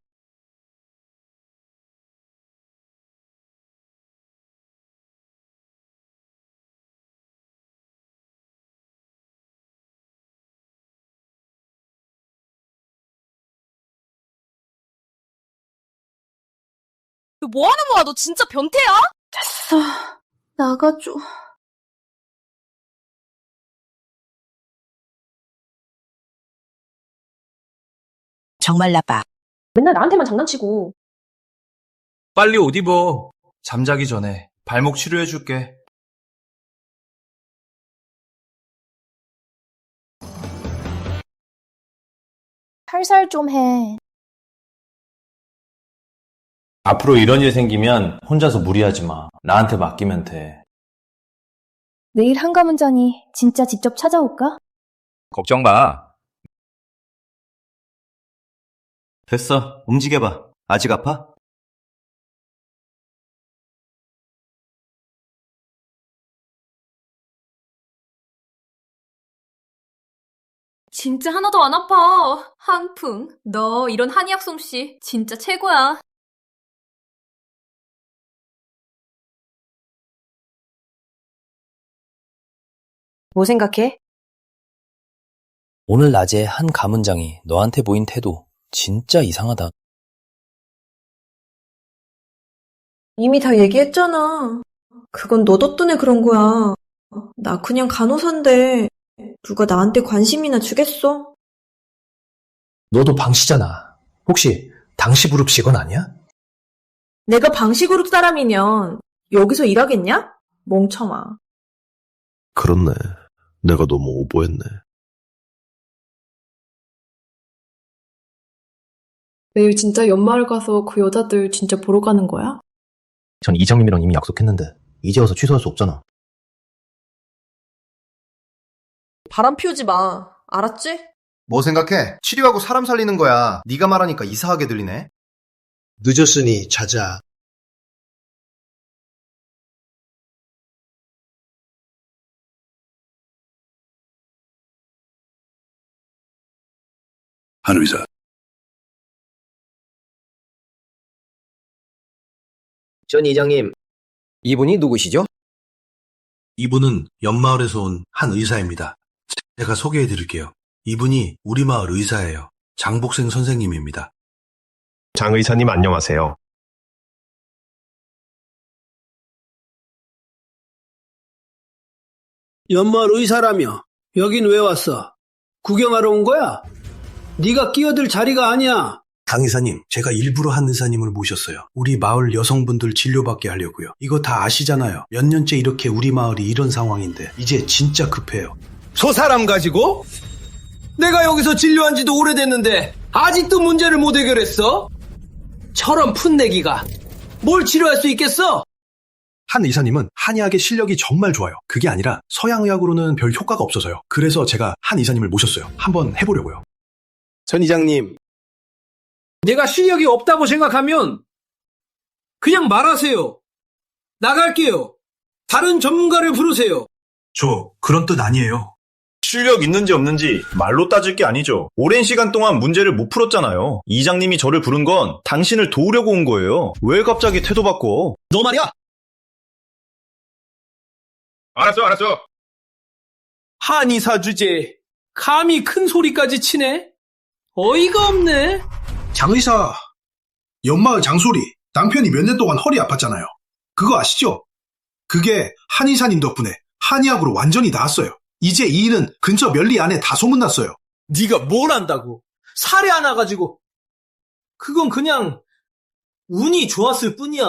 너 뭐 하는 거야? 너 진짜 변태야? 됐어. 나가줘. 정말 나빠. 맨날 나한테만 장난치고. 빨리 옷 입어. 잠자기 전에 발목 치료해줄게. 살살 좀 해. 앞으로 이런 일 생기면 혼자서 무리하지 마. 나한테 맡기면 돼. 내일 한가문장이 진짜 직접 찾아올까? 걱정 마. 됐어. 움직여봐. 아직 아파? 진짜 하나도 안 아파. 한풍, 너 이런 한의학 솜씨 진짜 최고야. 뭐 생각해? 오늘 낮에 한 가문장이 너한테 보인 태도 진짜 이상하다. 이미 다 얘기했잖아. 그건 너 덕분에 그런 거야. 나 그냥 간호사인데 누가 나한테 관심이나 주겠어? 너도 방씨잖아. 혹시 당시 그룹 직원 아니야? 내가 방시그룹 사람이면 여기서 일하겠냐? 멍청아. 그렇네. 내가 너무 오버했네. 내일 진짜 연마을 가서 그 여자들 진짜 보러 가는 거야? 전 이장님이랑 이미 약속했는데 이제 와서 취소할 수 없잖아. 바람 피우지 마. 알았지? 뭐 생각해? 치료하고 사람 살리는 거야. 네가 말하니까 이상하게 들리네. 늦었으니 자자. 한 의사. 전 이장님, 이분이 누구시죠? 이분은 옆마을에서 온 한 의사입니다. 제가 소개해 드릴게요. 이분이 우리 마을 의사예요. 장복생 선생님입니다. 장 의사님 안녕하세요. 연마을 의사라며 여긴 왜 왔어? 구경하러 온 거야? 네가 끼어들 자리가 아니야. 강 의사님, 제가 일부러 한 의사님을 모셨어요. 우리 마을 여성분들 진료받게 하려고요. 이거 다 아시잖아요. 몇 년째 이렇게 우리 마을이 이런 상황인데 이제 진짜 급해요. 저 사람 가지고? 내가 여기서 진료한 지도 오래됐는데 아직도 문제를 못 해결했어? 저런 풋내기가 뭘 치료할 수 있겠어? 한 의사님은 한의학의 실력이 정말 좋아요. 그게 아니라 서양의학으로는 별 효과가 없어서요. 그래서 제가 한 의사님을 모셨어요. 한번 해보려고요. 전 이장님, 내가 실력이 없다고 생각하면 그냥 말하세요. 나갈게요. 다른 전문가를 부르세요. 저 그런 뜻 아니에요. 실력 있는지 없는지 말로 따질 게 아니죠. 오랜 시간 동안 문제를 못 풀었잖아요. 이장님이 저를 부른 건 당신을 도우려고 온 거예요. 왜 갑자기 태도 바꿔? 너 말이야. 알았어. 한의사 주제에 감히 큰 소리까지 치네? 어이가 없네. 장 의사, 연마을 장소리, 남편이 몇 년 동안 허리 아팠잖아요. 그거 아시죠? 그게 한의사님 덕분에 한의학으로 완전히 나았어요. 이제 이 일은 근처 면리 안에 다 소문났어요. 네가 뭘 안다고? 사례 하나 가지고. 그건 그냥 운이 좋았을 뿐이야.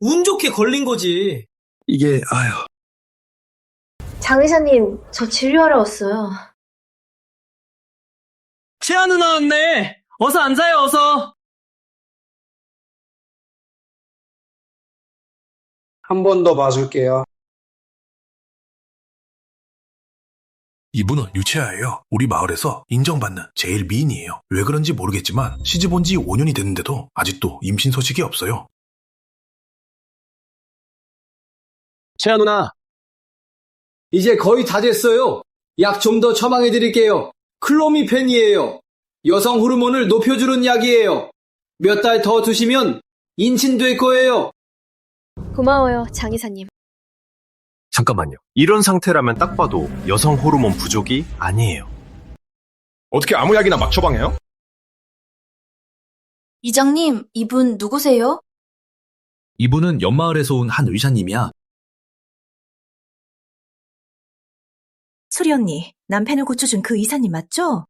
운 좋게 걸린 거지. 이게, 아휴. 장 의사님, 저 진료하러 왔어요. 채아 누나 왔네. 어서 앉아요, 어서. 한 번 더 봐줄게요. 이분은 유채아예요. 우리 마을에서 인정받는 제일 미인이에요. 왜 그런지 모르겠지만 시집 온 지 5년이 됐는데도 아직도 임신 소식이 없어요. 채아 누나. 이제 거의 다 됐어요. 약 좀 더 처방해드릴게요. 클로미펜이에요. 여성 호르몬을 높여주는 약이에요. 몇 달 더 드시면 임신될 거예요. 고마워요, 장 의사님. 잠깐만요. 이런 상태라면 딱 봐도 여성 호르몬 부족이 아니에요. 어떻게 아무 약이나 막 처방해요? 이장님, 이분 누구세요? 이분은 옆마을에서 온 한 의사님이야. 소리 언니, 남편을 고쳐준 그 의사님 맞죠?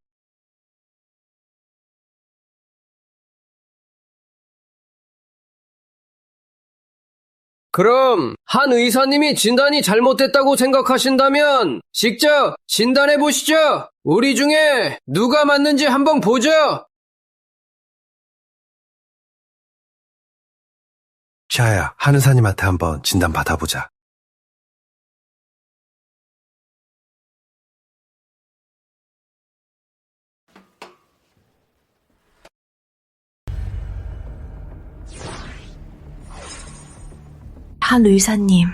그럼 한 의사님이 진단이 잘못됐다고 생각하신다면 직접 진단해 보시죠. 우리 중에 누가 맞는지 한번 보죠. 샤야, 한 의사님한테 한번 진단 받아보자. 한 의사님,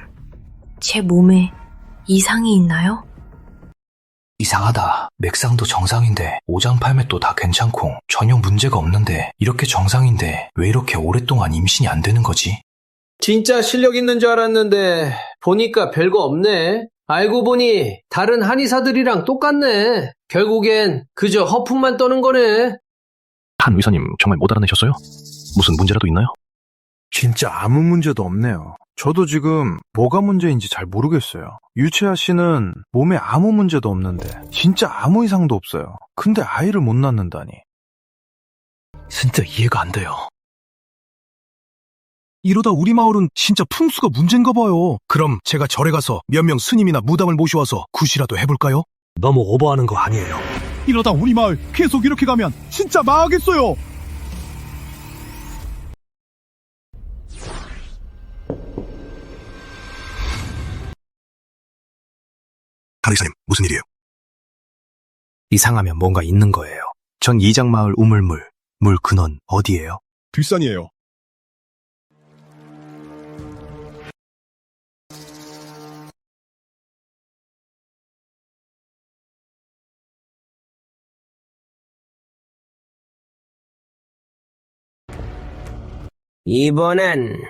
제 몸에 이상이 있나요? 이상하다. 맥상도 정상인데 오장팔매도 다 괜찮고 전혀 문제가 없는데 이렇게 정상인데 왜 이렇게 오랫동안 임신이 안 되는 거지? 진짜 실력 있는 줄 알았는데 보니까 별거 없네. 알고 보니 다른 한의사들이랑 똑같네. 결국엔 그저 허풍만 떠는 거네. 한 의사님 정말 못 알아내셨어요? 무슨 문제라도 있나요? 진짜 아무 문제도 없네요. 저도 지금 뭐가 문제인지 잘 모르겠어요. 유채아 씨는 몸에 아무 문제도 없는데 진짜 아무 이상도 없어요. 근데 아이를 못 낳는다니. 진짜 이해가 안 돼요. 이러다 우리 마을은 진짜 풍수가 문제인가 봐요. 그럼 제가 절에 가서 몇 명 스님이나 무당을 모셔와서 굿이라도 해볼까요? 너무 오버하는 거 아니에요. 이러다 우리 마을 계속 이렇게 가면 진짜 망하겠어요. 한 의사님, 무슨 일이에요? 이상하면 뭔가 있는 거예요. 전 이장마을 우물물, 물 근원 어디예요? 뒷산이에요. 이번엔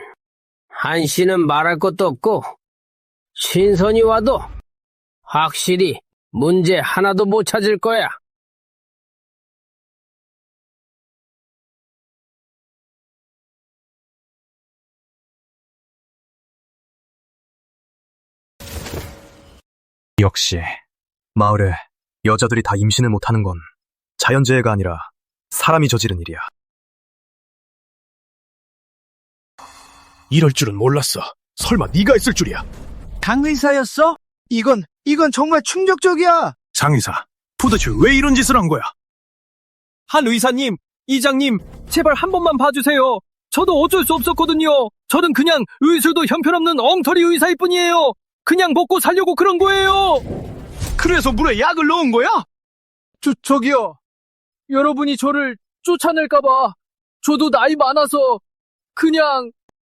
한씨는 말할 것도 없고 신선이 와도 확실히 문제 하나도 못 찾을 거야. 역시 마을에 여자들이 다 임신을 못하는 건 자연재해가 아니라 사람이 저지른 일이야. 이럴 줄은 몰랐어. 설마 네가 있을 줄이야. 장 의사였어? 이건 정말 충격적이야. 장 의사, 도대체 왜 이런 짓을 한 거야? 한 의사님, 이장님, 제발 한 번만 봐주세요. 저도 어쩔 수 없었거든요. 저는 그냥 의술도 형편없는 엉터리 의사일 뿐이에요. 그냥 먹고 살려고 그런 거예요. 그래서 물에 약을 넣은 거야? 저기요. 여러분이 저를 쫓아낼까봐 저도 나이 많아서 그냥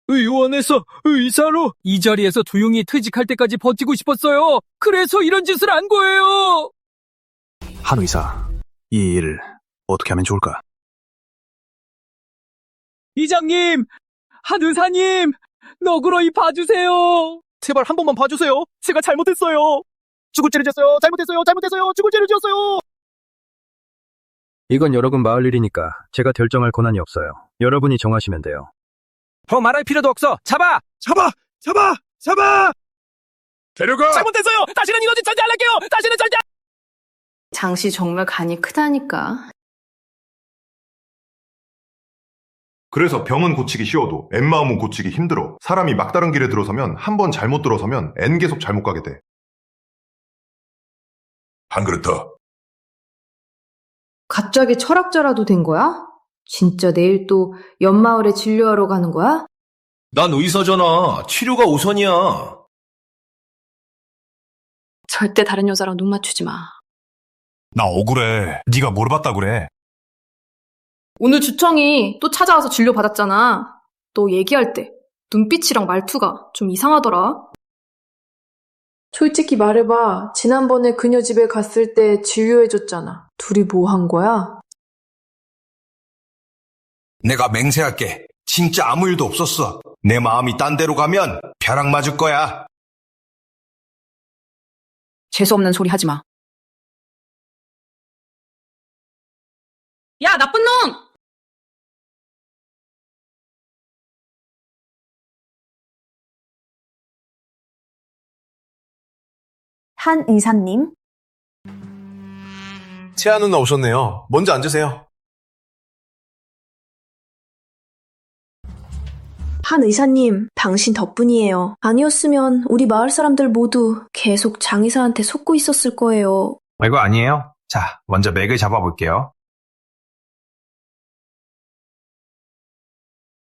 의원에서 의사로 이 자리에서 조용히 퇴직할 때까지 버티고 싶었어요. 그래서 이런 짓을 한 거예요. 한 의사, 이 일 어떻게 하면 좋을까? 이장님, 한 의사님, 너그러이 봐주세요. 제발 한 번만 봐주세요. 제가 잘못했어요. 죽을 죄를 지었어요. 잘못했어요. 죽을 죄를 지었어요. 이건 여러분 마을 일이니까 제가 결정할 권한이 없어요. 여러분이 정하시면 돼요. 더 말할 필요도 없어. 잡아! 데려가! 잘못했어요. 다시는 이런 짓 절대 안 할게요. 다시는 절대. 장씨 정말 간이 크다니까. 그래서 병은 고치기 쉬워도 N마음은 고치기 힘들어. 사람이 막다른 길에 들어서면 한 번 잘못 들어서면 N 계속 잘못 가게 돼. 한 그릇 더. 갑자기 철학자라도 된 거야? 진짜 내일 또 옆마을에 진료하러 가는 거야? 난 의사잖아. 치료가 우선이야. 절대 다른 여자랑 눈 맞추지 마. 나 억울해. 네가 뭘 봤다 그래. 오늘 주청이 또 찾아와서 진료 받았잖아. 너 얘기할 때 눈빛이랑 말투가 좀 이상하더라. 솔직히 말해봐. 지난번에 그녀 집에 갔을 때 진료해줬잖아. 둘이 뭐 한 거야? 내가 맹세할게. 진짜 아무 일도 없었어. 내 마음이 딴 데로 가면 벼락 맞을 거야. 재수없는 소리 하지 마. 야, 나쁜 놈! 한 의사님. 채아 누나 오셨네요. 먼저 앉으세요. 한 의사님, 당신 덕분이에요. 아니었으면 우리 마을 사람들 모두 계속 장 의사한테 속고 있었을 거예요. 이거 아니에요? 자, 먼저 맥을 잡아볼게요.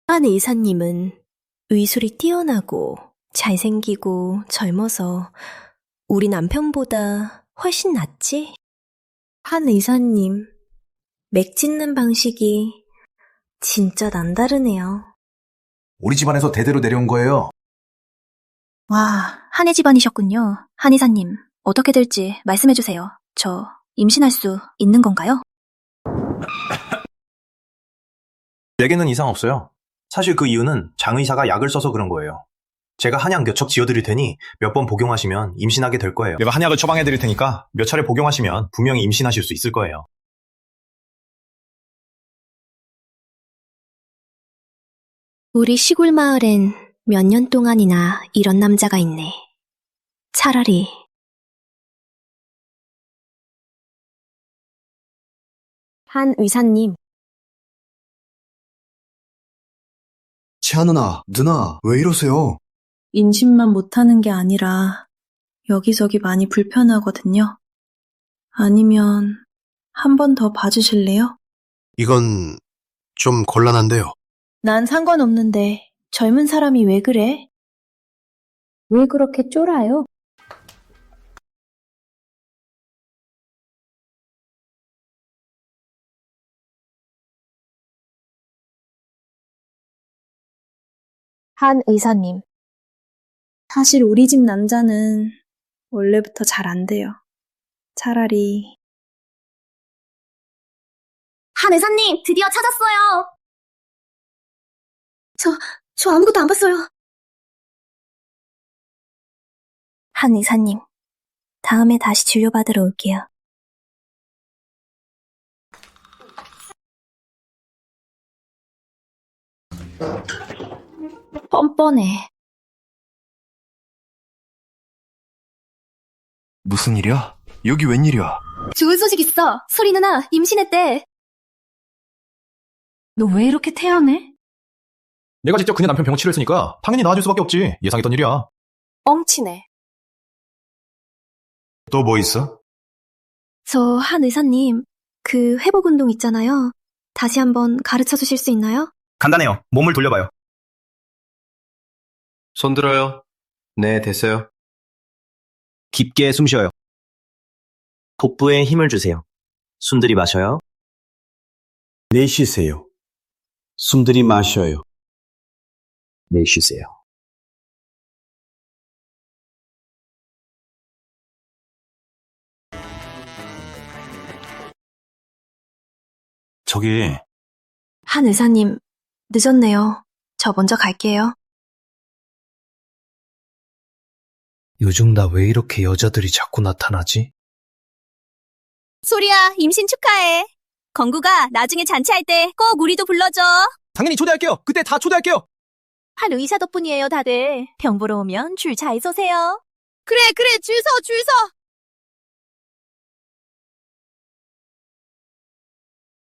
한 의사님은 의술이 뛰어나고 잘생기고 젊어서 우리 남편보다 훨씬 낫지? 한 의사님, 맥 찢는 방식이 진짜 남다르네요. 우리 집안에서 대대로 내려온 거예요. 와, 한의 집안이셨군요. 한 의사님, 어떻게 될지 말씀해주세요. 저 임신할 수 있는 건가요? 맥에는 이상 없어요. 사실 그 이유는 장의사가 약을 써서 그런 거예요. 제가 한약 몇 척 지어드릴 테니 몇 번 복용하시면 임신하게 될 거예요. 내가 한약을 처방해드릴 테니까 몇 차례 복용하시면 분명히 임신하실 수 있을 거예요. 우리 시골 마을엔 몇 년 동안이나 이런 남자가 있네. 차라리 한 의사님, 채아 누나, 왜 이러세요? 임신만 못하는 게 아니라 여기저기 많이 불편하거든요. 아니면 한 번 더 봐주실래요? 이건 좀 곤란한데요. 난 상관없는데 젊은 사람이 왜 그래? 왜 그렇게 쫄아요? 한 의사님, 사실 우리 집 남자는 원래부터 잘 안 돼요. 차라리 한 의사님, 드디어 찾았어요. 저 아무것도 안 봤어요. 한 의사님, 다음에 다시 진료받으러 올게요. 뻔뻔해. 무슨 일이야? 여기 웬일이야? 좋은 소식 있어. 소리 누나 임신했대. 너 왜 이렇게 태연해? 내가 직접 그녀 남편 병 치료했으니까 당연히 나아질 수밖에 없지. 예상했던 일이야. 뻥치네. 또 뭐 있어? 저 한 의사님, 그 회복 운동 있잖아요. 다시 한번 가르쳐 주실 수 있나요? 간단해요. 몸을 돌려봐요. 손 들어요. 네, 됐어요. 깊게 숨 쉬어요. 복부에 힘을 주세요. 숨 들이마셔요. 내쉬세요. 숨 들이마셔요. 내쉬세요. 저기, 한 의사님, 늦었네요. 저 먼저 갈게요. 요즘 나 왜 이렇게 여자들이 자꾸 나타나지? 소리야, 임신 축하해. 건구가 나중에 잔치할 때 꼭 우리도 불러줘. 당연히 초대할게요. 그때 다 초대할게요. 한 의사 덕분이에요, 다들. 병 보러 오면 줄 잘 서세요. 그래, 줄 서, 줄 서.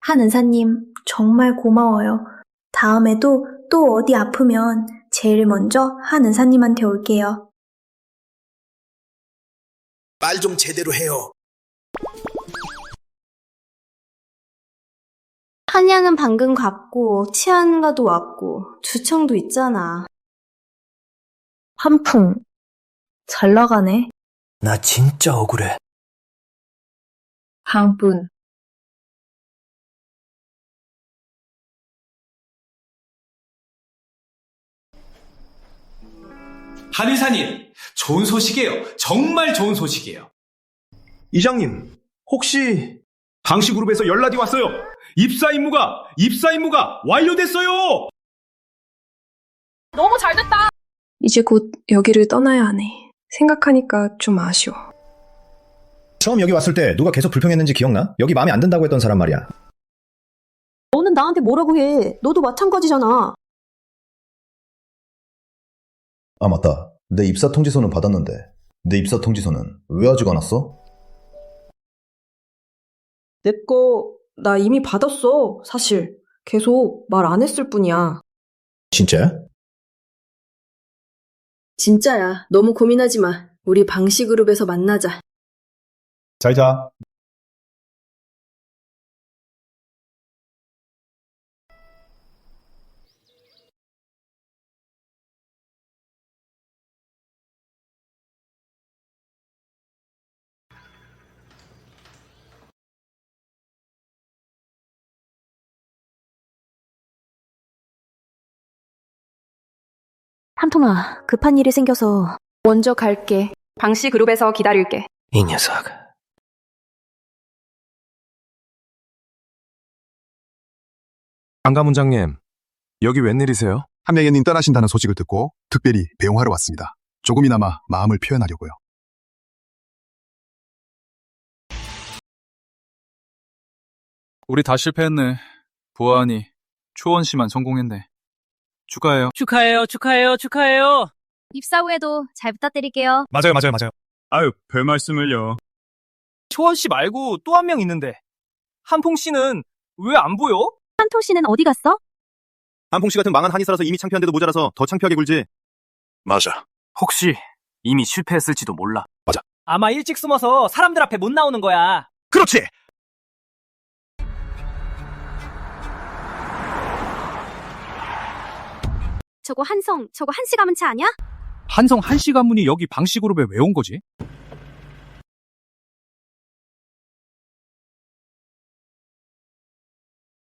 한 의사님, 정말 고마워요. 다음에도 또 어디 아프면 제일 먼저 한 의사님한테 올게요. 말 좀 제대로 해요. 한양은 방금 갔고, 치안가도 왔고, 주청도 있잖아. 한풍, 잘 나가네. 나 진짜 억울해. 한분. 한의사님, 좋은 소식이에요. 정말 좋은 소식이에요. 이장님, 혹시 방시그룹에서 연락이 왔어요. 입사 임무가 완료됐어요. 너무 잘됐다. 이제 곧 여기를 떠나야 하네. 생각하니까 좀 아쉬워. 처음 여기 왔을 때 누가 계속 불평했는지 기억나? 여기 마음에 안 든다고 했던 사람 말이야. 너는 나한테 뭐라고 해? 너도 마찬가지잖아. 아, 맞다. 내 입사 통지서는 받았는데 내 입사 통지서는 왜 아직 안 왔어? 내 거 나 이미 받았어. 사실 계속 말 안 했을 뿐이야. 진짜야? 진짜야. 너무 고민하지 마. 우리 방시그룹에서 만나자. 잘 자. 한통아, 급한 일이 생겨서 먼저 갈게. 방시그룹에서 기다릴게. 이 녀석. 안가문장님, 여기 웬일이세요? 한명현님 떠나신다는 소식을 듣고 특별히 배웅하러 왔습니다. 조금이나마 마음을 표현하려고요. 우리 다 실패했네. 보아하니 초원 씨만 성공했네. 축하해요. 축하해요. 입사 후에도 잘 부탁드릴게요. 맞아요. 아유, 별 말씀을요. 초원 씨 말고 또 한 명 있는데. 한풍 씨는 왜 안 보여? 한통 씨는 어디 갔어? 한풍 씨 같은 망한 한의사라서 이미 창피한데도 모자라서 더 창피하게 굴지. 맞아. 혹시 이미 실패했을지도 몰라. 맞아. 아마 일찍 숨어서 사람들 앞에 못 나오는 거야. 그렇지! 저거 한씨 가문차 아니야? 한성 한씨 가문이 여기 방시그룹에 왜 온 거지?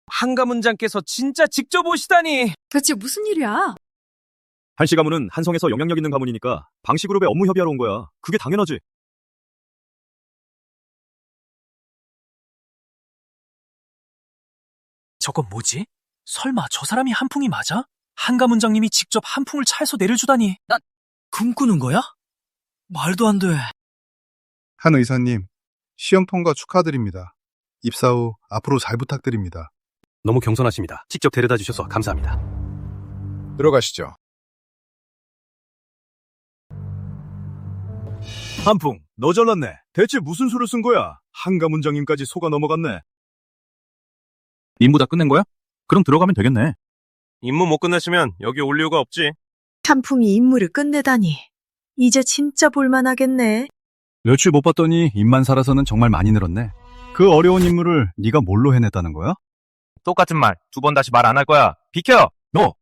한가문장께서 진짜 직접 오시다니. 대체 무슨 일이야? 한씨 가문은 한성에서 영향력 있는 가문이니까 방시그룹에 업무 협의하러 온 거야. 그게 당연하지. 저건 뭐지? 설마 저 사람이 한풍이 맞아? 한가문장님이 직접 한풍을 차에서 내려주다니. 난 꿈꾸는 거야? 말도 안 돼. 한 의사님, 시험 통과 축하드립니다. 입사 후 앞으로 잘 부탁드립니다. 너무 겸손하십니다. 직접 데려다 주셔서 감사합니다. 들어가시죠. 한풍, 너 잘났네. 대체 무슨 수를 쓴 거야? 한가문장님까지 속아 넘어갔네. 임무 다 끝낸 거야? 그럼 들어가면 되겠네. 임무 못 끝냈으면 여기 올 이유가 없지. 한풍이 임무를 끝내다니. 이제 진짜 볼만하겠네. 며칠 못 봤더니 입만 살아서는 정말 많이 늘었네. 그 어려운 임무를 네가 뭘로 해냈다는 거야? 똑같은 말 2번 다시 말 안 할 거야. 비켜! 너!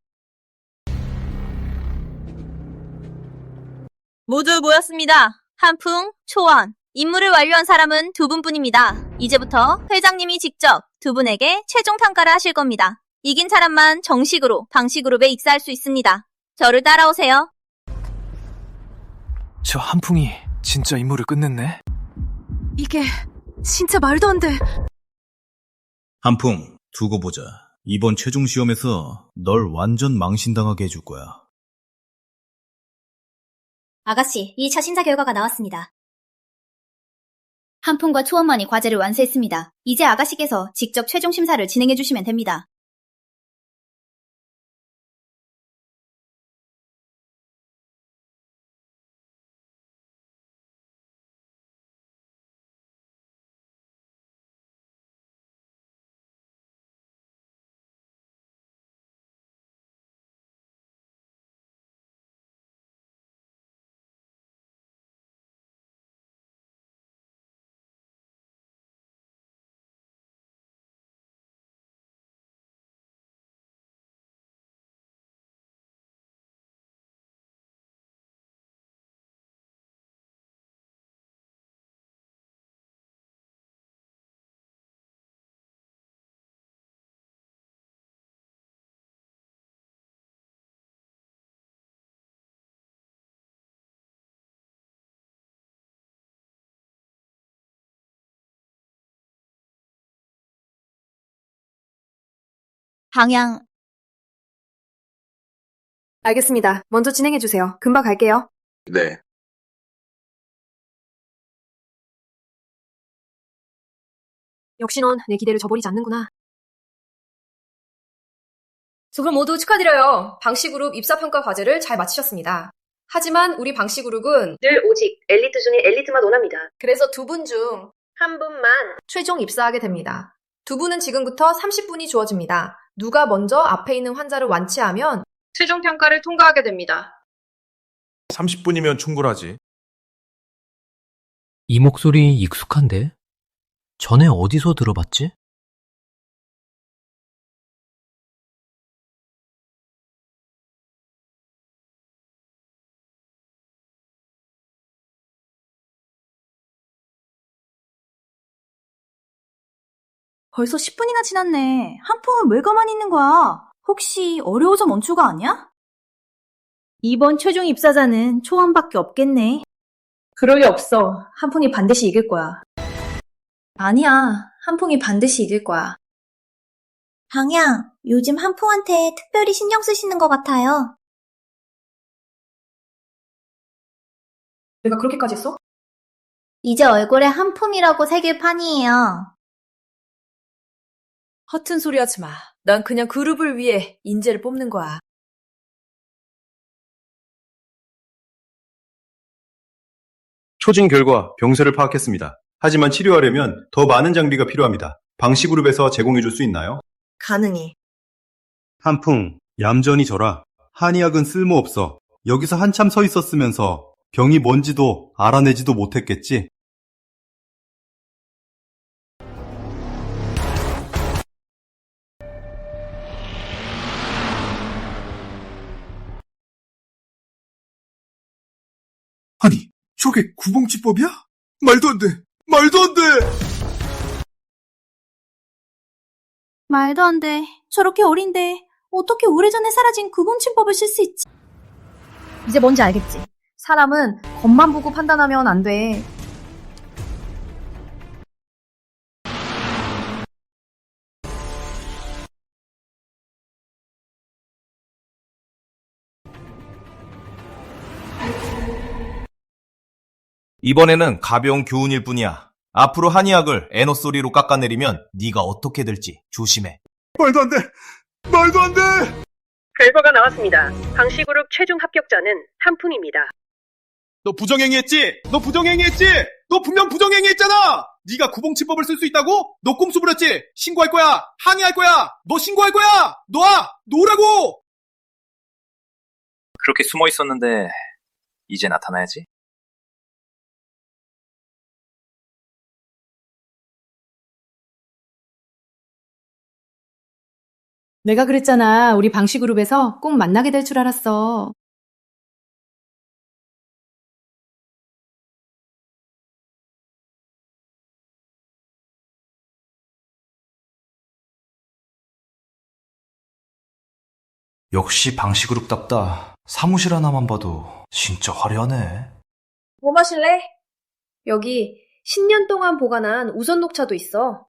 모두 모였습니다. 한풍, 초원. 임무를 완료한 사람은 2분뿐입니다. 이제부터 회장님이 직접 2분에게 최종 평가를 하실 겁니다. 이긴 사람만 정식으로 방시그룹에 입사할 수 있습니다. 저를 따라오세요. 저 한풍이 진짜 임무를 끝냈네. 이게 진짜 말도 안 돼. 한풍, 두고 보자. 이번 최종 시험에서 널 완전 망신당하게 해줄 거야. 아가씨, 2차 심사 결과가 나왔습니다. 한풍과 초원만이 과제를 완수했습니다. 이제 아가씨께서 직접 최종 심사를 진행해 주시면 됩니다. 방향. 알겠습니다. 먼저 진행해주세요. 금방 갈게요. 네. 역시 넌 내 기대를 저버리지 않는구나. 두 분 모두 축하드려요. 방시그룹 입사평가 과제를 잘 마치셨습니다. 하지만 우리 방시그룹은 늘 오직 엘리트 중에 엘리트만 원합니다. 그래서 두 분 중 한 분만 최종 입사하게 됩니다. 두 분은 지금부터 30분이 주어집니다. 누가 먼저 앞에 있는 환자를 완치하면 최종 평가를 통과하게 됩니다. 30분이면 충분하지. 이 목소리 익숙한데? 전에 어디서 들어봤지? 벌써 10분이나 지났네. 한풍은 왜 가만히 있는 거야? 혹시 어려워서 멈춘 거 아니야? 이번 최종 입사자는 초원밖에 없겠네. 그럴 리 없어. 한풍이 반드시 이길 거야. 아니야. 한풍이 반드시 이길 거야. 방향, 요즘 한풍한테 특별히 신경 쓰시는 것 같아요. 내가 그렇게까지 했어? 이제 얼굴에 한풍이라고 새길 판이에요. 허튼 소리 하지 마. 난 그냥 그룹을 위해 인재를 뽑는 거야. 초진 결과 병세를 파악했습니다. 하지만 치료하려면 더 많은 장비가 필요합니다. 방시그룹에서 제공해줄 수 있나요? 가능해. 한풍, 얌전히 져라. 한의학은 쓸모없어. 여기서 한참 서 있었으면서 병이 뭔지도 알아내지도 못했겠지? 아니, 저게 구봉치법이야? 말도 안 돼! 말도 안 돼! 말도 안 돼. 저렇게 어린데 어떻게 오래전에 사라진 구봉침법을 쓸 수 있지? 이제 뭔지 알겠지? 사람은 겉만 보고 판단하면 안 돼. 이번에는 가벼운 교훈일 뿐이야. 앞으로 한의학을 에너소리로 깎아내리면 네가 어떻게 될지 조심해. 말도 안 돼! 말도 안 돼! 결과가 나왔습니다. 방시그룹 최종 합격자는 한풍입니다. 너 부정행위했지? 너 부정행위했지? 너 분명 부정행위했잖아! 네가 구봉치법을 쓸 수 있다고? 너 꼼수 부렸지? 신고할 거야! 항의할 거야! 너 신고할 거야! 놔! 놓으라고! 그렇게 숨어 있었는데 이제 나타나야지. 내가 그랬잖아. 우리 방시그룹에서 꼭 만나게 될 줄 알았어. 역시 방시그룹답다. 사무실 하나만 봐도 진짜 화려하네. 뭐 마실래? 여기 10년 동안 보관한 우선 녹차도 있어.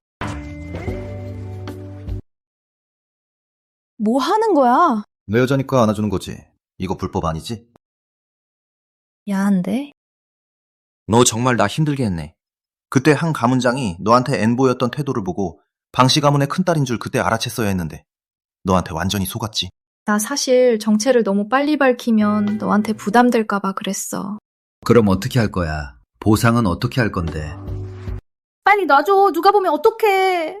뭐 하는 거야? 내 여자니까 안아주는 거지. 이거 불법 아니지? 야한데? 너 정말 나 힘들게 했네. 그때 한 가문장이 너한테 N보였던 태도를 보고 방씨 가문의 큰딸인 줄 그때 알아챘어야 했는데 너한테 완전히 속았지. 나 사실 정체를 너무 빨리 밝히면 너한테 부담될까봐 그랬어. 그럼 어떻게 할 거야? 보상은 어떻게 할 건데? 빨리 놔줘. 누가 보면 어떡해.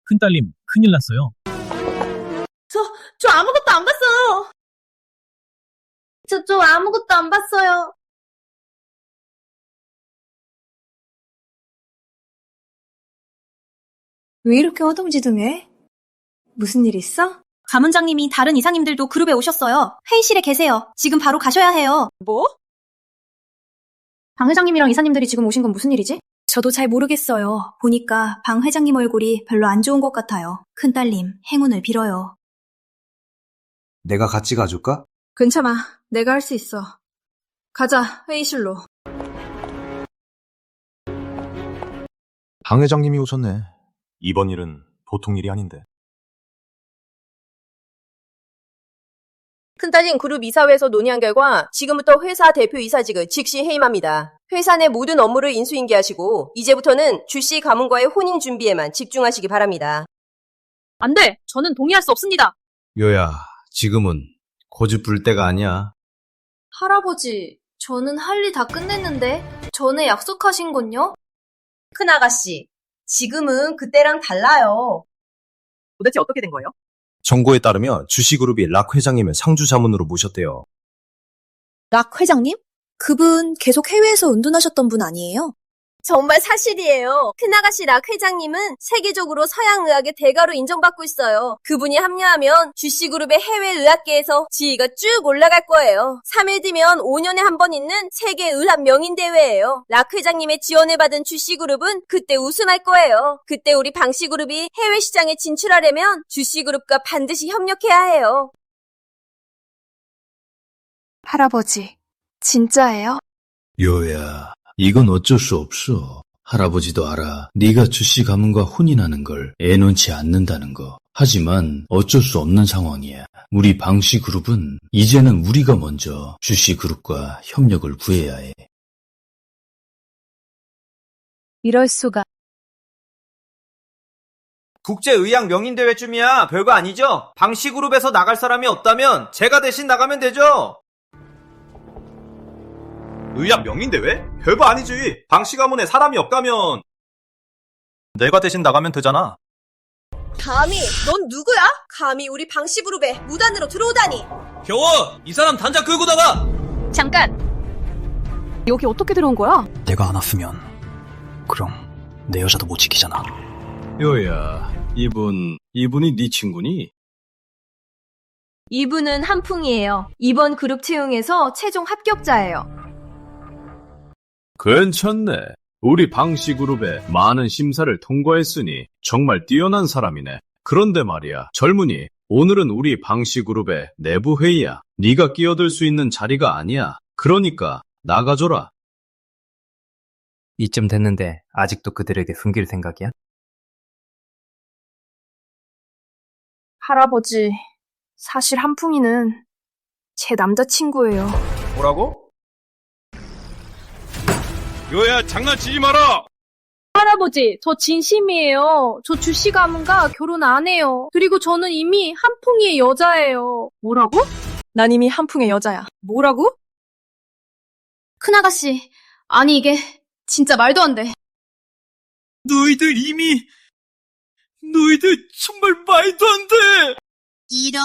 큰딸님, 큰일 났어요. 저 아무것도 안 봤어요. 저 아무것도 안 봤어요. 왜 이렇게 허둥지둥해? 무슨 일 있어? 가문장님이 다른 이사님들도 그룹에 오셨어요. 회의실에 계세요. 지금 바로 가셔야 해요. 뭐? 방 회장님이랑 이사님들이 지금 오신 건 무슨 일이지? 저도 잘 모르겠어요. 보니까 방 회장님 얼굴이 별로 안 좋은 것 같아요. 큰딸님, 행운을 빌어요. 내가 같이 가줄까? 괜찮아. 내가 할 수 있어. 가자, 회의실로. 방 회장님이 오셨네. 이번 일은 보통 일이 아닌데. 큰딸님 그룹 이사회에서 논의한 결과 지금부터 회사 대표 이사직을 즉시 해임합니다. 회사 내 모든 업무를 인수인계하시고 이제부터는 주씨 가문과의 혼인 준비에만 집중하시기 바랍니다. 안 돼! 저는 동의할 수 없습니다. 요야, 지금은 고집 부릴 때가 아니야. 할아버지, 저는 할 일 다 끝냈는데 전에 약속하신 건요? 큰아가씨, 지금은 그때랑 달라요. 도대체 어떻게 된 거예요? 정보에 따르면 주식그룹이 락 회장님을 상주 자문으로 모셨대요. 락 회장님? 그분 계속 해외에서 은둔하셨던 분 아니에요? 정말 사실이에요. 큰아가씨 락 회장님은 세계적으로 서양의학의 대가로 인정받고 있어요. 그분이 합류하면 주씨그룹의 해외의학계에서 지위가 쭉 올라갈 거예요. 3일 뒤면 5년에 한 번 있는 세계의학 명인대회예요. 락 회장님의 지원을 받은 주씨그룹은 그때 우승할 거예요. 그때 우리 방씨그룹이 해외 시장에 진출하려면 주씨그룹과 반드시 협력해야 해요. 할아버지, 진짜예요? 요야, 이건 어쩔 수 없어. 할아버지도 알아. 네가 주씨 가문과 혼인하는 걸 애놓지 않는다는 거. 하지만 어쩔 수 없는 상황이야. 우리 방씨 그룹은 이제는 우리가 먼저 주씨 그룹과 협력을 구해야 해. 이럴 수가. 국제의학 명인대회쯤이야. 별거 아니죠? 방씨그룹에서 나갈 사람이 없다면 제가 대신 나가면 되죠. 의학 명인대회? 별거 아니지. 방씨 가문에 사람이 없다면 내가 대신 나가면 되잖아. 감히 넌 누구야? 감히 우리 방씨그룹에 무단으로 들어오다니. 겨워! 이 사람 단장 끌고 나가! 잠깐! 여기 어떻게 들어온 거야? 내가 안 왔으면 그럼 내 여자도 못 지키잖아. 요야, 이분이 네 친구니? 이분은 한풍이에요. 이번 그룹 채용에서 최종 합격자예요. 괜찮네. 우리 방씨 그룹에 많은 심사를 통과했으니 정말 뛰어난 사람이네. 그런데 말이야, 젊은이, 오늘은 우리 방씨 그룹의 내부 회의야. 네가 끼어들 수 있는 자리가 아니야. 그러니까 나가줘라. 이쯤 됐는데 아직도 그들에게 숨길 생각이야? 할아버지, 사실 한풍이는 제 남자친구예요. 뭐라고? 요야, 장난치지 마라! 할아버지, 저 진심이에요. 저 주씨 가문과 결혼 안 해요. 그리고 저는 이미 한풍이의 여자예요. 뭐라고? 난 이미 한풍의 여자야. 뭐라고? 큰아가씨, 아니 이게 진짜 말도 안 돼. 너희들 정말 말도 안 돼! 이런.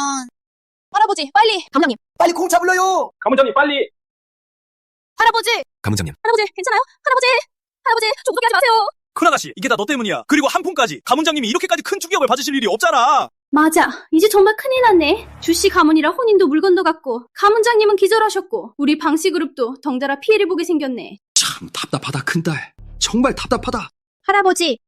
할아버지, 빨리! 가문장님! 빨리 콩 잡으려요! 가문장님, 빨리! 할아버지! 가문장님. 할아버지, 괜찮아요? 할아버지, 조급하게 하지 마세요! 큰아가씨, 이게 다 너 때문이야. 그리고 한풍까지. 가문장님이 이렇게까지 큰 충격을 받으실 일이 없잖아. 맞아. 이제 정말 큰일 났네. 주씨 가문이라 혼인도 물건도 같고 가문장님은 기절하셨고 우리 방씨 그룹도 덩달아 피해를 보게 생겼네. 참 답답하다, 큰딸. 정말 답답하다. 할아버지!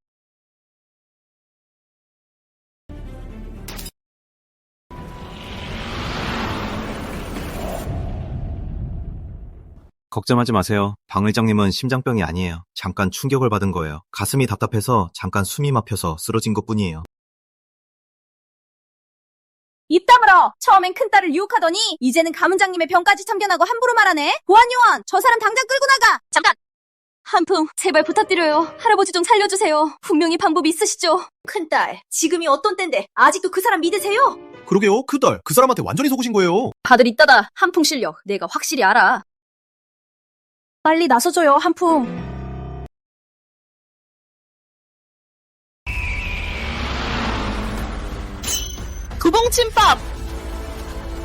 걱정하지 마세요. 방 회장님은 심장병이 아니에요. 잠깐 충격을 받은 거예요. 가슴이 답답해서 잠깐 숨이 막혀서 쓰러진 것뿐이에요. 입 다물어! 처음엔 큰딸을 유혹하더니 이제는 가문장님의 병까지 참견하고 함부로 말하네? 보안요원! 저 사람 당장 끌고 나가! 잠깐! 한풍, 제발 부탁드려요. 할아버지 좀 살려주세요. 분명히 방법이 있으시죠? 큰딸, 지금이 어떤 때인데 아직도 그 사람 믿으세요? 그러게요. 큰딸, 그 사람한테 완전히 속으신 거예요. 다들 있다다. 한풍 실력 내가 확실히 알아. 빨리 나서줘요, 한풍. 구봉침법!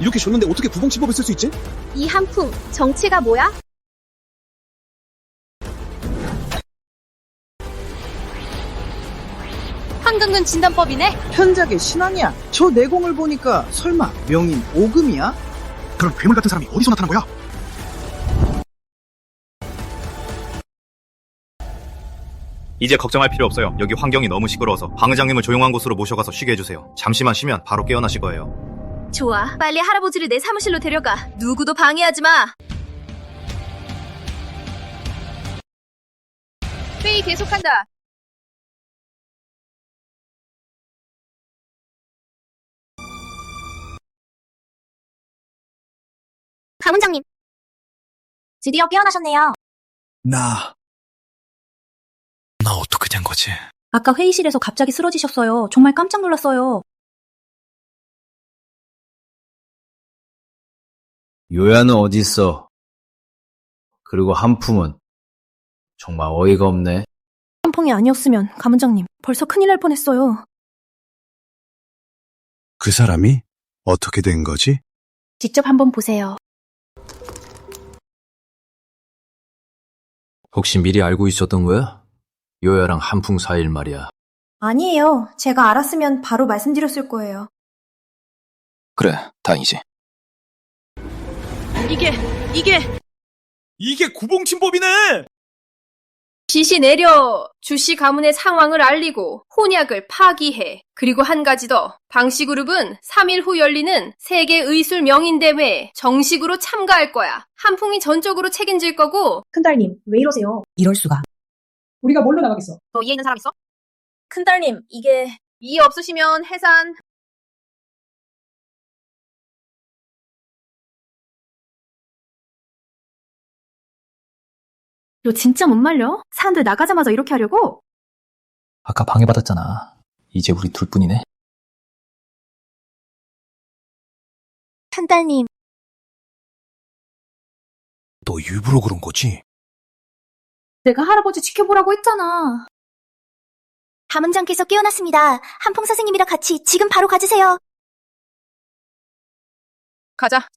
이렇게 줬는데 어떻게 구봉침법을 쓸 수 있지? 이 한풍, 정체가 뭐야? 황금눈 진단법이네? 현작의 신앙이야. 저 내공을 보니까 설마 명인 오금이야? 그런 괴물 같은 사람이 어디서 나타난 거야? 이제 걱정할 필요 없어요. 여기 환경이 너무 시끄러워서 방 회장님을 조용한 곳으로 모셔가서 쉬게 해주세요. 잠시만 쉬면 바로 깨어나실 거예요. 좋아, 빨리 할아버지를 내 사무실로 데려가. 누구도 방해하지 마. 회의 계속한다. 가문장님. 드디어 깨어나셨네요. 나 어떻게 된 거지? 아까 회의실에서 갑자기 쓰러지셨어요. 정말 깜짝 놀랐어요. 요야는 어딨어? 그리고 한품은 정말 어이가 없네. 한풍이 아니었으면 가문장님 벌써 큰일 날 뻔했어요. 그 사람이 어떻게 된 거지? 직접 한번 보세요. 혹시 미리 알고 있었던 거야? 요야랑 한풍 사이일 말이야. 아니에요. 제가 알았으면 바로 말씀드렸을 거예요. 그래, 다행이지. 이게 구봉침법이네! 지시 내려! 주씨 가문의 상황을 알리고 혼약을 파기해. 그리고 한 가지 더. 방씨그룹은 3일 후 열리는 세계 의술 명인대회에 정식으로 참가할 거야. 한풍이 전적으로 책임질 거고. 큰딸님, 왜 이러세요? 이럴 수가. 우리가 뭘로 나가겠어? 너 이해 있는 사람 있어? 큰딸님, 이게... 이해 없으시면 해산. 너 진짜 못 말려? 사람들 나가자마자 이렇게 하려고? 아까 방해받았잖아. 이제 우리 둘뿐이네. 큰딸님. 너 일부러 그런 거지? 내가 할아버지 지켜보라고 했잖아. 가문장께서 깨어났습니다. 한풍 선생님이랑 같이 지금 바로 가주세요. 가자.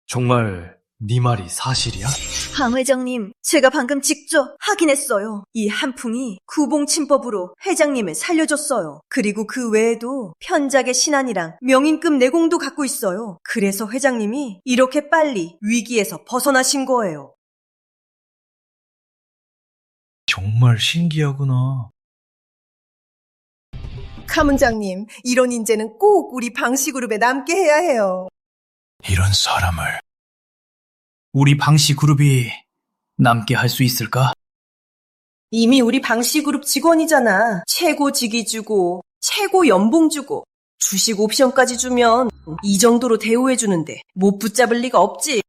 정말 네 말이 사실이야? 방 회장님, 제가 방금 직접 확인했어요. 이 한풍이 구봉침법으로 회장님을 살려줬어요. 그리고 그 외에도 편작의 신안이랑 명인급 내공도 갖고 있어요. 그래서 회장님이 이렇게 빨리 위기에서 벗어나신 거예요. 정말 신기하구나. 가문장님, 이런 인재는 꼭 우리 방씨그룹에 남게 해야 해요. 이런 사람을 우리 방씨 그룹이 남게 할 수 있을까? 이미 우리 방씨그룹 직원이잖아. 최고 직위 주고, 최고 연봉 주고, 주식 옵션까지 주면 이 정도로 대우해주는데 못 붙잡을 리가 없지.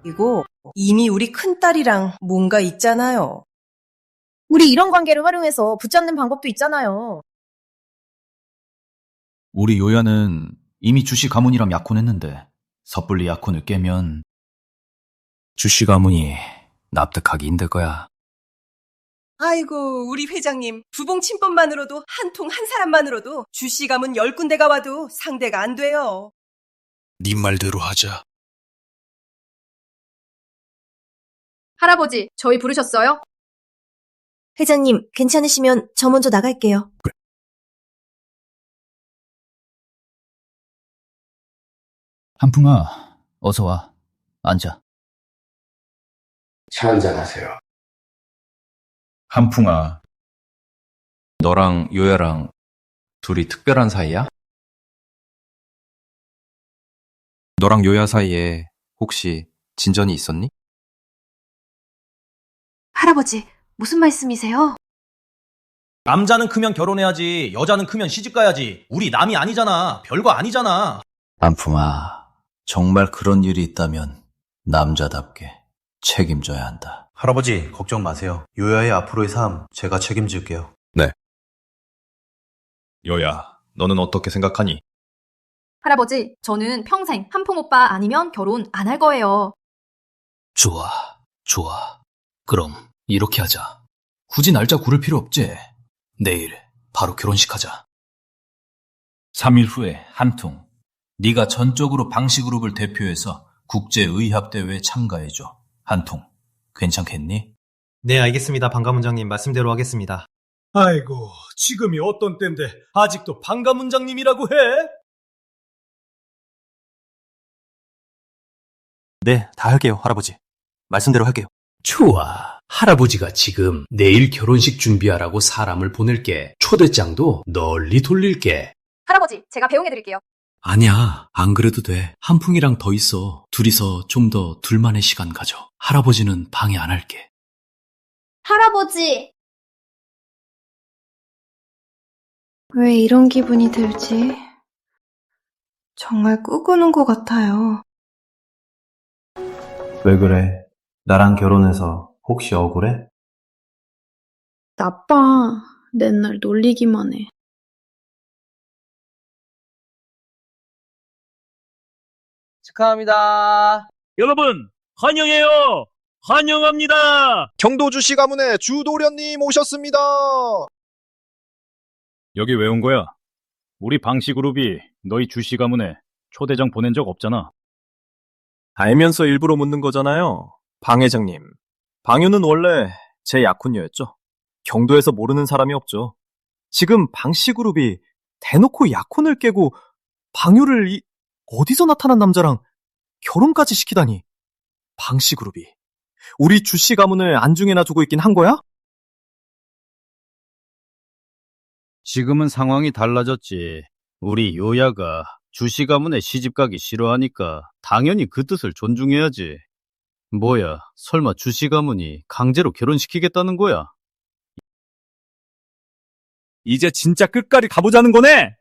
그리고 이미 우리 큰딸이랑 뭔가 있잖아요. 우리 이런 관계를 활용해서 붙잡는 방법도 있잖아요. 우리 요야는 이미 주씨 가문이랑 약혼했는데 섣불리 약혼을 깨면 주씨 가문이 납득하기 힘들 거야. 아이고, 우리 회장님, 부봉침법만으로도 한 통 한 사람만으로도 주씨 가문 10군데가 와도 상대가 안 돼요. 네 말대로 하자. 할아버지, 저희 부르셨어요? 회장님, 괜찮으시면 저 먼저 나갈게요. 한풍아, 어서 와. 앉아. 차 한잔하세요. 한풍아, 너랑 요야랑 둘이 특별한 사이야? 너랑 요야 사이에 혹시 진전이 있었니? 할아버지, 무슨 말씀이세요? 남자는 크면 결혼해야지. 여자는 크면 시집가야지. 우리 남이 아니잖아. 별거 아니잖아. 안풍아, 정말 그런 일이 있다면 남자답게 책임져야 한다. 할아버지, 걱정 마세요. 요야의 앞으로의 삶, 제가 책임질게요. 네. 요야, 너는 어떻게 생각하니? 할아버지, 저는 평생 한풍 오빠 아니면 결혼 안 할 거예요. 좋아. 그럼 이렇게 하자. 굳이 날짜 고를 필요 없지. 내일 바로 결혼식 하자. 3일 후에 한퉁, 네가 전적으로 방시그룹을 대표해서 국제의합대회에 참가해줘. 한퉁, 괜찮겠니? 네, 알겠습니다. 방가문장님 말씀대로 하겠습니다. 아이고, 지금이 어떤 때인데 아직도 방가문장님이라고 해? 네, 다 할게요, 할아버지. 말씀대로 할게요. 좋아. 할아버지가 지금 내일 결혼식 준비하라고 사람을 보낼게. 초대장도 널리 돌릴게. 할아버지, 제가 배웅해드릴게요. 아니야, 안 그래도 돼. 한풍이랑 더 있어. 둘이서 좀 더 둘만의 시간 가져. 할아버지는 방해 안 할게. 할아버지! 왜 이런 기분이 들지? 정말 꿈꾸는 것 같아요. 왜 그래? 나랑 결혼해서 혹시 억울해? 나빠. 맨날 놀리기만 해. 축하합니다. 여러분, 환영해요. 환영합니다. 경도주씨 가문의 주도련님 오셨습니다. 여기 왜 온 거야? 우리 방시그룹이 너희 주씨 가문에 초대장 보낸 적 없잖아. 알면서 일부러 묻는 거잖아요. 방 회장님. 방유는 원래 제 약혼녀였죠. 경도에서 모르는 사람이 없죠. 지금 방시그룹이 대놓고 약혼을 깨고 방유를 어디서 나타난 남자랑 결혼까지 시키다니. 방시그룹이 우리 주씨 가문을 안중에나 두고 있긴 한 거야? 지금은 상황이 달라졌지. 우리 요야가 주씨 가문에 시집가기 싫어하니까 당연히 그 뜻을 존중해야지. 뭐야, 설마 주씨 가문이 강제로 결혼시키겠다는 거야? 이제 진짜 끝까지 가보자는 거네?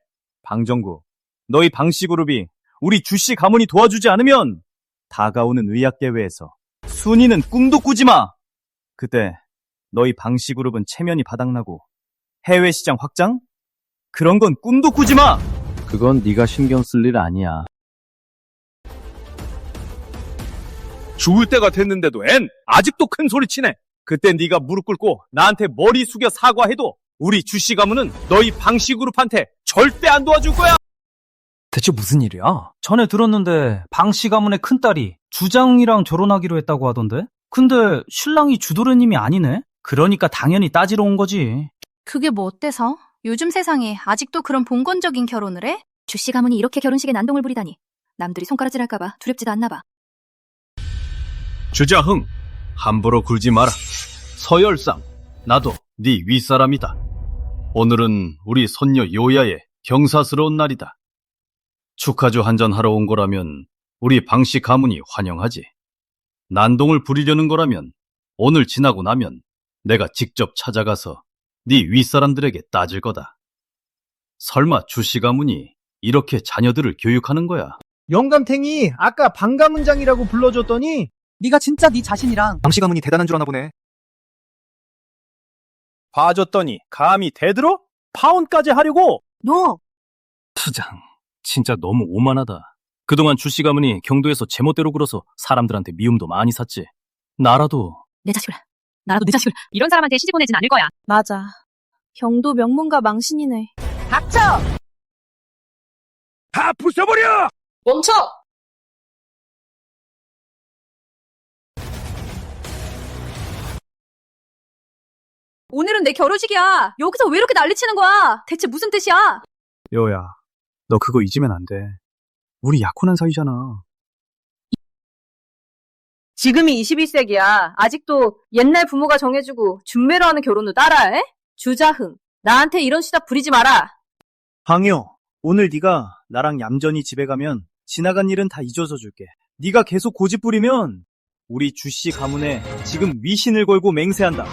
방정구, 너희 방시그룹이 우리 주씨 가문이 도와주지 않으면 다가오는 의학대회에서 순위는 꿈도 꾸지 마! 그때 너희 방시그룹은 체면이 바닥나고 해외 시장 확장? 그런 건 꿈도 꾸지 마! 그건 네가 신경 쓸 일 아니야. 죽을 때가 됐는데도 앤 아직도 큰 소리 치네. 그때 네가 무릎 꿇고 나한테 머리 숙여 사과해도 우리 주씨 가문은 너희 방시그룹한테 절대 안 도와줄 거야. 대체 무슨 일이야? 전에 들었는데 방씨 가문의 큰딸이 주장이랑 결혼하기로 했다고 하던데? 근데 신랑이 주도련님이 아니네? 그러니까 당연히 따지러 온 거지. 그게 뭐 어때서? 요즘 세상에 아직도 그런 봉건적인 결혼을 해? 주씨 가문이 이렇게 결혼식에 난동을 부리다니. 남들이 손가락질할까봐 두렵지도 않나 봐. 주자흥, 함부로 굴지 마라. 서열상, 나도 네 윗사람이다. 오늘은 우리 손녀 요야의 경사스러운 날이다. 축하주 한잔 하러 온 거라면 우리 방씨 가문이 환영하지. 난동을 부리려는 거라면 오늘 지나고 나면 내가 직접 찾아가서 네 윗사람들에게 따질 거다. 설마 주씨 가문이 이렇게 자녀들을 교육하는 거야? 영감탱이 아까 방가문장이라고 불러줬더니 네가 진짜 네 자신이랑 방씨 가문이 대단한 줄 아나 보네. 봐줬더니 감히 대들어? 파혼까지 하려고? 너! 수장, 진짜 너무 오만하다. 그동안 주씨 가문이 경도에서 제멋대로 굴어서 사람들한테 미움도 많이 샀지. 나라도 내 자식을, 나라도 내 자식을 이런 사람한테 시집 보내진 않을 거야. 맞아. 경도 명문가 망신이네. 닥쳐! 다 부숴버려! 멈춰! 오늘은 내 결혼식이야. 여기서 왜 이렇게 난리치는 거야? 대체 무슨 뜻이야? 여야, 너 그거 잊으면 안 돼. 우리 약혼한 사이잖아. 지금이 21세기야. 아직도 옛날 부모가 정해주고 준매로 하는 결혼도 따라해? 주자흥, 나한테 이런 수다 부리지 마라. 방요, 오늘 네가 나랑 얌전히 집에 가면 지나간 일은 다 잊어줘 줄게. 네가 계속 고집 부리면 우리 주씨 가문에 지금 위신을 걸고 맹세한다.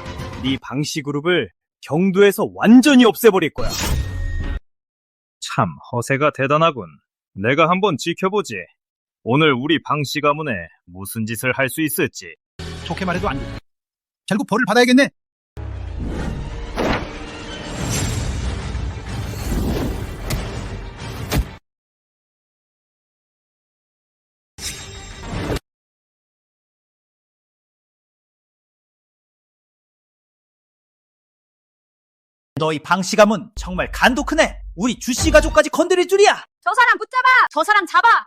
네 방씨 그룹을 경도에서 완전히 없애버릴 거야. 참 허세가 대단하군. 내가 한번 지켜보지. 오늘 우리 방씨 가문에 무슨 짓을 할 수 있을지. 좋게 말해도 안 돼. 결국 벌을 받아야겠네. 너희 방씨 가문 정말 간도 크네. 우리 주씨 가족까지 건드릴 줄이야. 저 사람 붙잡아! 저 사람 잡아!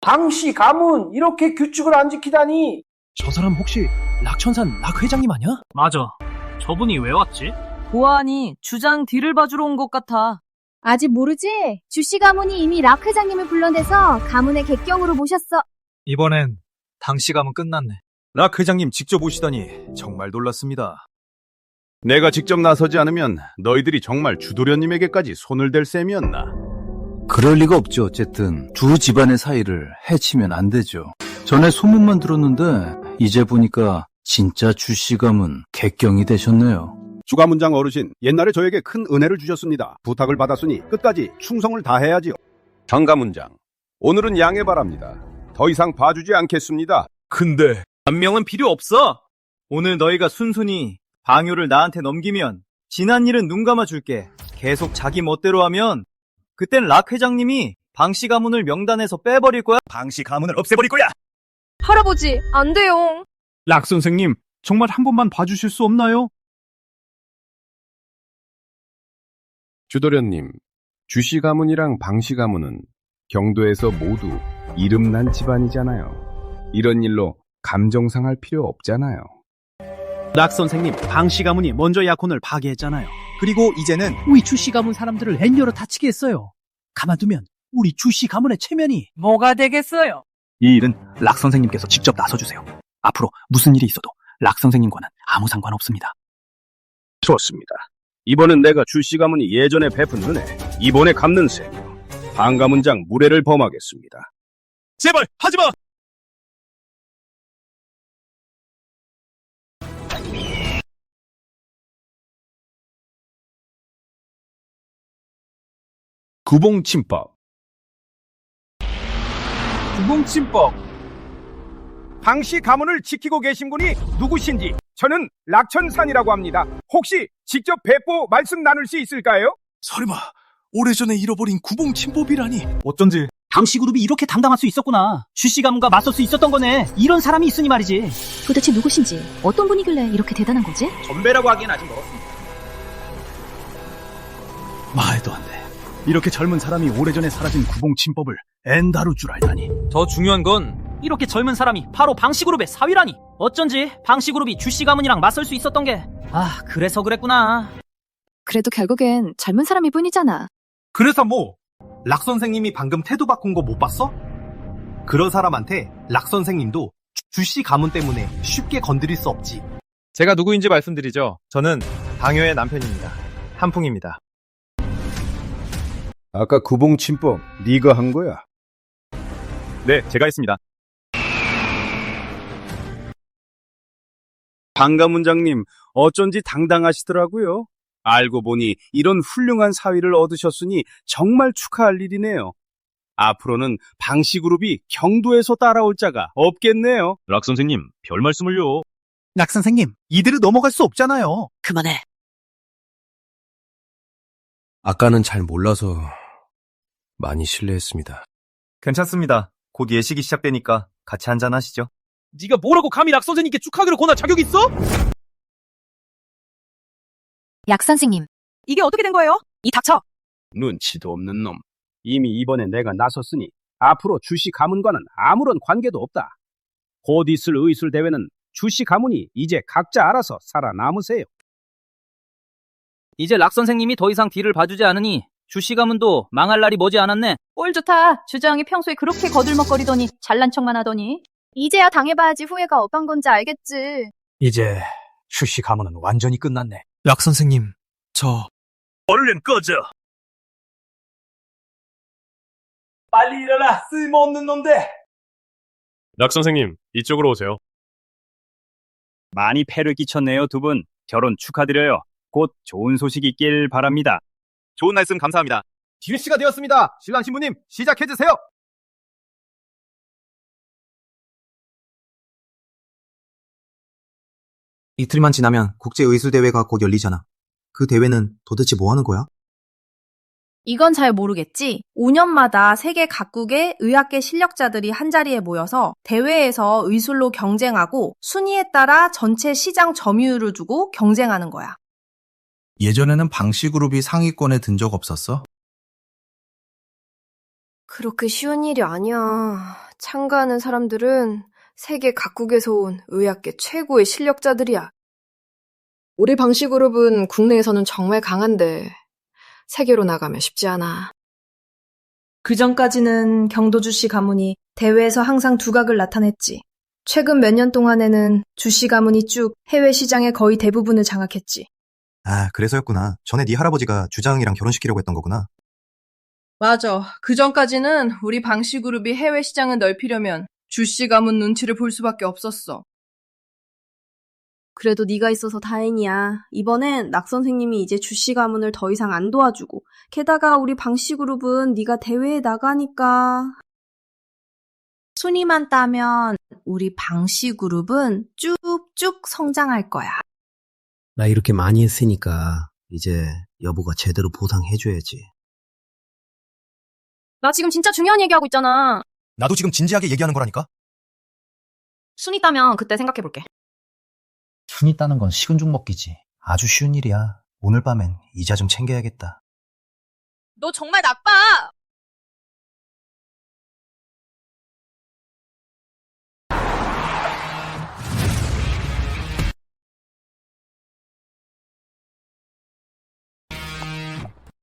방씨 가문 이렇게 규칙을 안 지키다니. 저 사람 혹시 락천산 락 회장님 아니야? 맞아. 저분이 왜 왔지? 보아하니 주장 뒤를 봐주러 온 것 같아. 아직 모르지? 주씨 가문이 이미 락 회장님을 불러내서 가문의 객경으로 모셨어. 이번엔 방씨 가문 끝났네. 락 회장님 직접 오시다니 정말 놀랐습니다. 내가 직접 나서지 않으면 너희들이 정말 주도련님에게까지 손을 댈 셈이었나? 그럴 리가 없죠. 어쨌든 두 집안의 사이를 해치면 안 되죠. 전에 소문만 들었는데 이제 보니까 진짜 주씨 가문 객경이 되셨네요. 주가문장 어르신, 옛날에 저에게 큰 은혜를 주셨습니다. 부탁을 받았으니 끝까지 충성을 다해야지요. 정가문장, 오늘은 양해 바랍니다. 더 이상 봐주지 않겠습니다. 근데 변명은 필요 없어. 오늘 너희가 순순히 방요를 나한테 넘기면 지난 일은 눈 감아 줄게. 계속 자기 멋대로 하면 그땐 락 회장님이 방씨 가문을 명단에서 빼버릴 거야. 방씨 가문을 없애버릴 거야. 할아버지, 안 돼요. 락 선생님, 정말 한 번만 봐주실 수 없나요? 주도련님, 주씨 가문이랑 방씨 가문은 경도에서 모두 이름난 집안이잖아요. 이런 일로 감정 상할 필요 없잖아요. 락 선생님, 방씨 가문이 먼저 약혼을 파기했잖아요. 그리고 이제는 우리 주씨 가문 사람들을 랜녀로 다치게 했어요. 가만두면 우리 주씨 가문의 체면이 뭐가 되겠어요? 이 일은 락 선생님께서 직접 나서주세요. 앞으로 무슨 일이 있어도 락 선생님과는 아무 상관없습니다. 좋습니다. 이번엔 내가 주씨 가문이 예전에 베푼 은혜, 이번에 갚는 셈이요. 방가문장 무례를 범하겠습니다. 제발 하지마! 구봉침법. 구봉침법. 방씨 가문을 지키고 계신 분이 누구신지 저는 락천산이라고 합니다. 혹시 직접 배포 말씀 나눌 수 있을까요? 설마 오래전에 잃어버린 구봉침법이라니. 어쩐지 방씨 그룹이 이렇게 당당할 수 있었구나. 주씨 가문과 맞설 수 있었던 거네. 이런 사람이 있으니 말이지. 도대체 누구신지, 어떤 분이길래 이렇게 대단한 거지? 전배라고 하기엔 아직 멀었습니다. 말도 안 돼. 이렇게 젊은 사람이 오래전에 사라진 구봉침법을 엔다룰 줄 알다니. 더 중요한 건 이렇게 젊은 사람이 바로 방씨 그룹의 사위라니. 어쩐지 방씨 그룹이 주씨 가문이랑 맞설 수 있었던 게. 아, 그래서 그랬구나. 그래도 결국엔 젊은 사람일 뿐이잖아. 그래서 뭐? 락 선생님이 방금 태도 바꾼 거 못 봤어? 그런 사람한테 락 선생님도 주씨 가문 때문에 쉽게 건드릴 수 없지. 제가 누구인지 말씀드리죠. 저는 방요의 남편입니다. 한풍입니다. 아까 구봉침법 네가 한 거야? 네, 제가 했습니다. 방가문장님, 어쩐지 당당하시더라고요. 알고 보니 이런 훌륭한 사위를 얻으셨으니 정말 축하할 일이네요. 앞으로는 방씨 그룹이 경도에서 따라올 자가 없겠네요. 락 선생님, 별 말씀을요. 락 선생님, 이대로 넘어갈 수 없잖아요. 그만해. 아까는 잘 몰라서 많이 실례했습니다. 괜찮습니다. 곧 예식이 시작되니까 같이 한잔 하시죠. 네가 뭐라고 감히 락 선생님께 축하기로 권할 자격 있어? 약 선생님, 이게 어떻게 된 거예요? 이 닥쳐! 눈치도 없는 놈. 이미 이번에 내가 나섰으니 앞으로 주씨 가문과는 아무런 관계도 없다. 곧 있을 의술 대회는 주씨 가문이 이제 각자 알아서 살아남으세요. 이제 락 선생님이 더 이상 뒤를 봐주지 않으니 주씨 가문도 망할 날이 머지 않았네. 꼴 좋다. 주장이 평소에 그렇게 거들먹거리더니 잘난 척만 하더니. 이제야 당해봐야지 후회가 어떤 건지 알겠지. 이제 주씨 가문은 완전히 끝났네. 락 선생님, 저 얼른 꺼져. 빨리 일어나, 쓸모없는 놈들! 락 선생님, 이쪽으로 오세요. 많이 폐를 끼쳤네요, 두 분. 결혼 축하드려요. 곧 좋은 소식 있길 바랍니다. 좋은 말씀 감사합니다. 기회씨가 되었습니다. 신랑 신부님, 시작해주세요. 이틀만 지나면 국제의술대회가 곧 열리잖아. 그 대회는 도대체 뭐 하는 거야? 이건 잘 모르겠지? 5년마다 세계 각국의 의학계 실력자들이 한자리에 모여서 대회에서 의술로 경쟁하고 순위에 따라 전체 시장 점유율을 두고 경쟁하는 거야. 예전에는 방시그룹이 상위권에 든 적 없었어? 그렇게 쉬운 일이 아니야. 참가하는 사람들은 세계 각국에서 온 의학계 최고의 실력자들이야. 우리 방시그룹은 국내에서는 정말 강한데 세계로 나가면 쉽지 않아. 그전까지는 경도주씨 가문이 대회에서 항상 두각을 나타냈지. 최근 몇 년 동안에는 주씨 가문이 쭉 해외 시장의 거의 대부분을 장악했지. 아, 그래서였구나. 전에 네 할아버지가 주장이랑 결혼시키려고 했던 거구나. 맞아. 그전까지는 우리 방시그룹이 해외 시장을 넓히려면 주씨 가문 눈치를 볼 수밖에 없었어. 그래도 네가 있어서 다행이야. 이번엔 락 선생님이 이제 주씨 가문을 더 이상 안 도와주고 게다가 우리 방시그룹은 네가 대회에 나가니까 순위만 따면 우리 방시그룹은 쭉쭉 성장할 거야. 나 이렇게 많이 했으니까 이제 여보가 제대로 보상해줘야지. 나 지금 진짜 중요한 얘기하고 있잖아. 나도 지금 진지하게 얘기하는 거라니까? 순위 따면 그때 생각해볼게. 순위 따는 건 식은 죽 먹기지. 아주 쉬운 일이야. 오늘 밤엔 이자 좀 챙겨야겠다. 너 정말 나빠!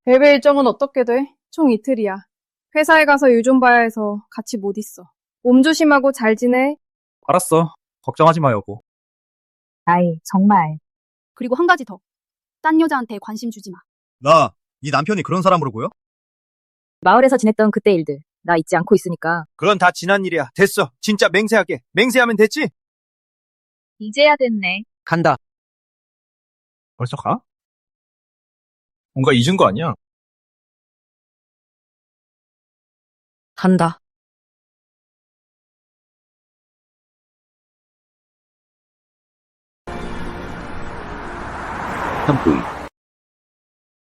대회 일정은 어떻게 돼? 총 이틀이야. 회사에 가서 일 좀 봐야 해서 같이 못 있어. 몸 조심하고 잘 지내. 알았어. 걱정하지 마, 여보. 아이, 정말. 그리고 한 가지 더. 딴 여자한테 관심 주지 마. 나, 네 남편이 그런 사람으로 보여? 마을에서 지냈던 그때 일들. 나 잊지 않고 있으니까. 그건 다 지난 일이야. 됐어. 진짜 맹세할게. 맹세하면 됐지? 이제야 됐네. 간다. 벌써 가? 뭔가 잊은 거 아니야? 간다.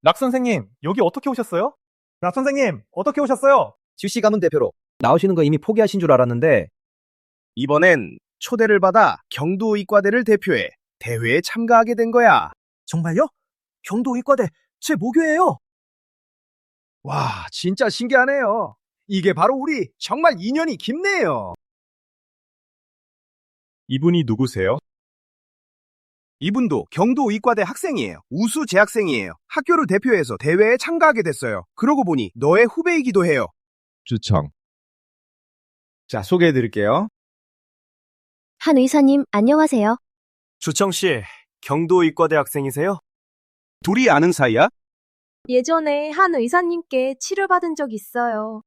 락 선생님, 여기 어떻게 오셨어요? 락 선생님, 어떻게 오셨어요? 주씨 가문 대표로. 나오시는 거 이미 포기하신 줄 알았는데 이번엔 초대를 받아 경도의과대를 대표해 대회에 참가하게 된 거야. 정말요? 경도의과대 제 모교예요. 와, 진짜 신기하네요. 이게 바로 우리 정말 인연이 깊네요. 이분이 누구세요? 이분도 경도의과대 학생이에요. 우수 재학생이에요. 학교를 대표해서 대회에 참가하게 됐어요. 그러고 보니 너의 후배이기도 해요. 주청. 자, 소개해드릴게요. 한 의사님, 안녕하세요. 주청씨, 경도의과대 학생이세요? 둘이 아는 사이야? 예전에 한 의사님께 치료받은 적 있어요.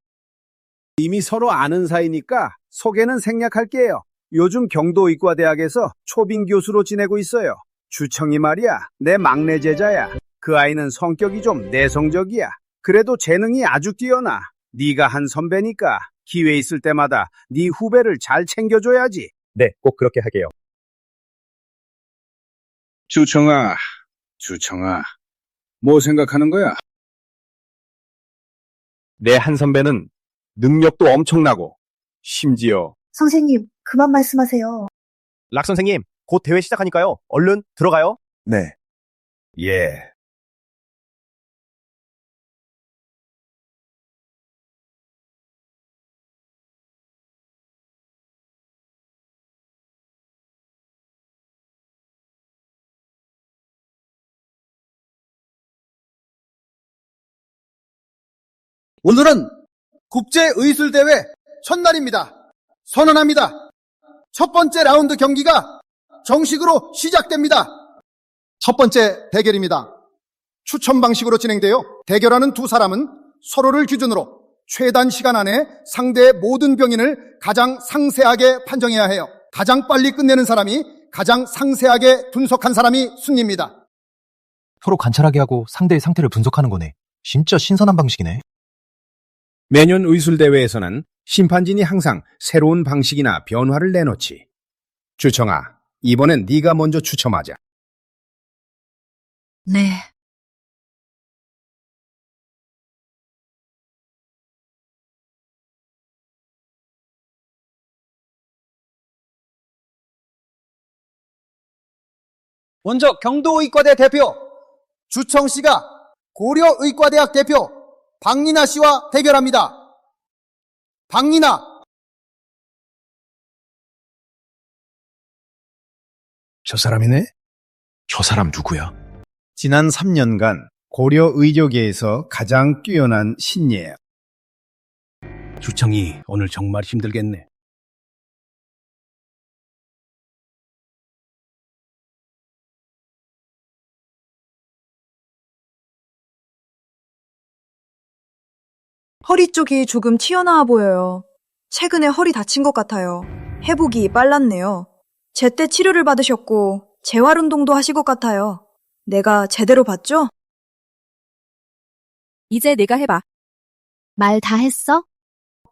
이미 서로 아는 사이니까 소개는 생략할게요. 요즘 경도의과대학에서 초빙 교수로 지내고 있어요. 주청이 말이야, 내 막내 제자야. 그 아이는 성격이 좀 내성적이야. 그래도 재능이 아주 뛰어나. 네가 한 선배니까 기회 있을 때마다 네 후배를 잘 챙겨줘야지. 네, 꼭 그렇게 할게요. 주청아, 뭐 생각하는 거야? 내 한 선배는 능력도 엄청나고 심지어 선생님, 그만 말씀하세요. 락 선생님, 곧 대회 시작하니까요. 얼른 들어가요. 네. 예. 오늘은 국제의술대회 첫날입니다. 선언합니다. 첫 번째 라운드 경기가 정식으로 시작됩니다. 첫 번째 대결입니다. 추첨 방식으로 진행되어 대결하는 두 사람은 서로를 기준으로 최단 시간 안에 상대의 모든 병인을 가장 상세하게 판정해야 해요. 가장 빨리 끝내는 사람이 가장 상세하게 분석한 사람이 승리입니다. 서로 관찰하게 하고 상대의 상태를 분석하는 거네. 진짜 신선한 방식이네. 매년 의술대회에서는 심판진이 항상 새로운 방식이나 변화를 내놓지. 주청아, 이번엔 네가 먼저 추첨하자. 네. 먼저 경도의과대 대표 주청 씨가 고려의과대학 대표 박리나 씨와 대결합니다. 박리나. 저 사람이네? 저 사람 누구야? 지난 3년간 고려 의료계에서 가장 뛰어난 신예야. 주청이 오늘 정말 힘들겠네. 허리 쪽이 조금 튀어나와 보여요. 최근에 허리 다친 것 같아요. 회복이 빨랐네요. 제때 치료를 받으셨고 재활 운동도 하실 것 같아요. 내가 제대로 봤죠? 이제 내가 해봐. 말 다 했어?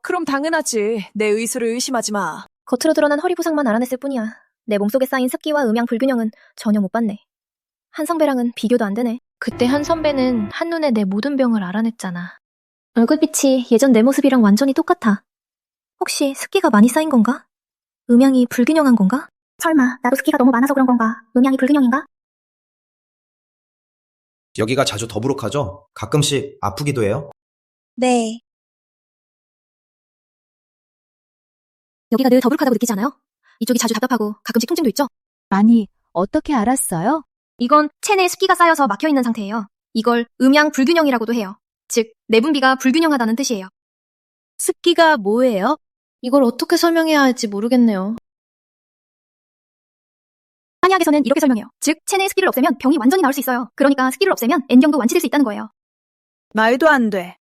그럼 당연하지. 내 의술을 의심하지 마. 겉으로 드러난 허리 부상만 알아냈을 뿐이야. 내 몸속에 쌓인 습기와 음양 불균형은 전혀 못 봤네. 한 선배랑은 비교도 안 되네. 그때 한 선배는 한눈에 내 모든 병을 알아냈잖아. 얼굴빛이 예전 내 모습이랑 완전히 똑같아. 혹시 습기가 많이 쌓인 건가? 음양이 불균형한 건가? 설마 나도 습기가 너무 많아서 그런 건가? 음양이 불균형인가? 여기가 자주 더부룩하죠? 가끔씩 아프기도 해요? 네. 여기가 늘 더부룩하다고 느끼지 않아요? 이쪽이 자주 답답하고 가끔씩 통증도 있죠? 아니, 어떻게 알았어요? 이건 체내에 습기가 쌓여서 막혀있는 상태예요. 이걸 음양 불균형이라고도 해요. 즉, 내분비가 불균형하다는 뜻이에요. 습기가 뭐예요? 이걸 어떻게 설명해야 할지 모르겠네요. 한의학에서는 이렇게 설명해요. 즉, 체내의 습기를 없애면 병이 완전히 나을 수 있어요. 그러니까 습기를 없애면 N경도 완치될 수 있다는 거예요. 말도 안 돼.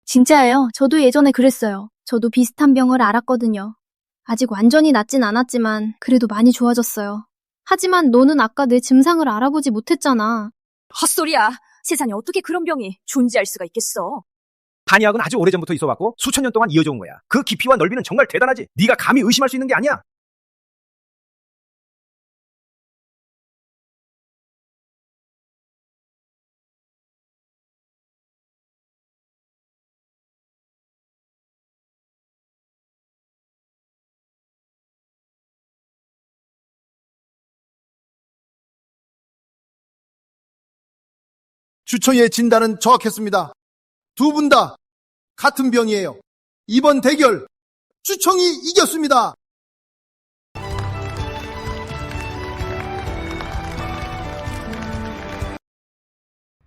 진짜예요. 저도 예전에 그랬어요. 저도 비슷한 병을 앓았거든요. 아직 완전히 낫진 않았지만 그래도 많이 좋아졌어요. 하지만 너는 아까 내 증상을 알아보지 못했잖아. 헛소리야. 세상에 어떻게 그런 병이 존재할 수가 있겠어. 한의학은 아주 오래전부터 있어왔고 수천 년 동안 이어져 온 거야. 그 깊이와 넓이는 정말 대단하지. 네가 감히 의심할 수 있는 게 아니야. 주청의 진단은 정확했습니다. 두 분 다 같은 병이에요. 이번 대결 주청이 이겼습니다.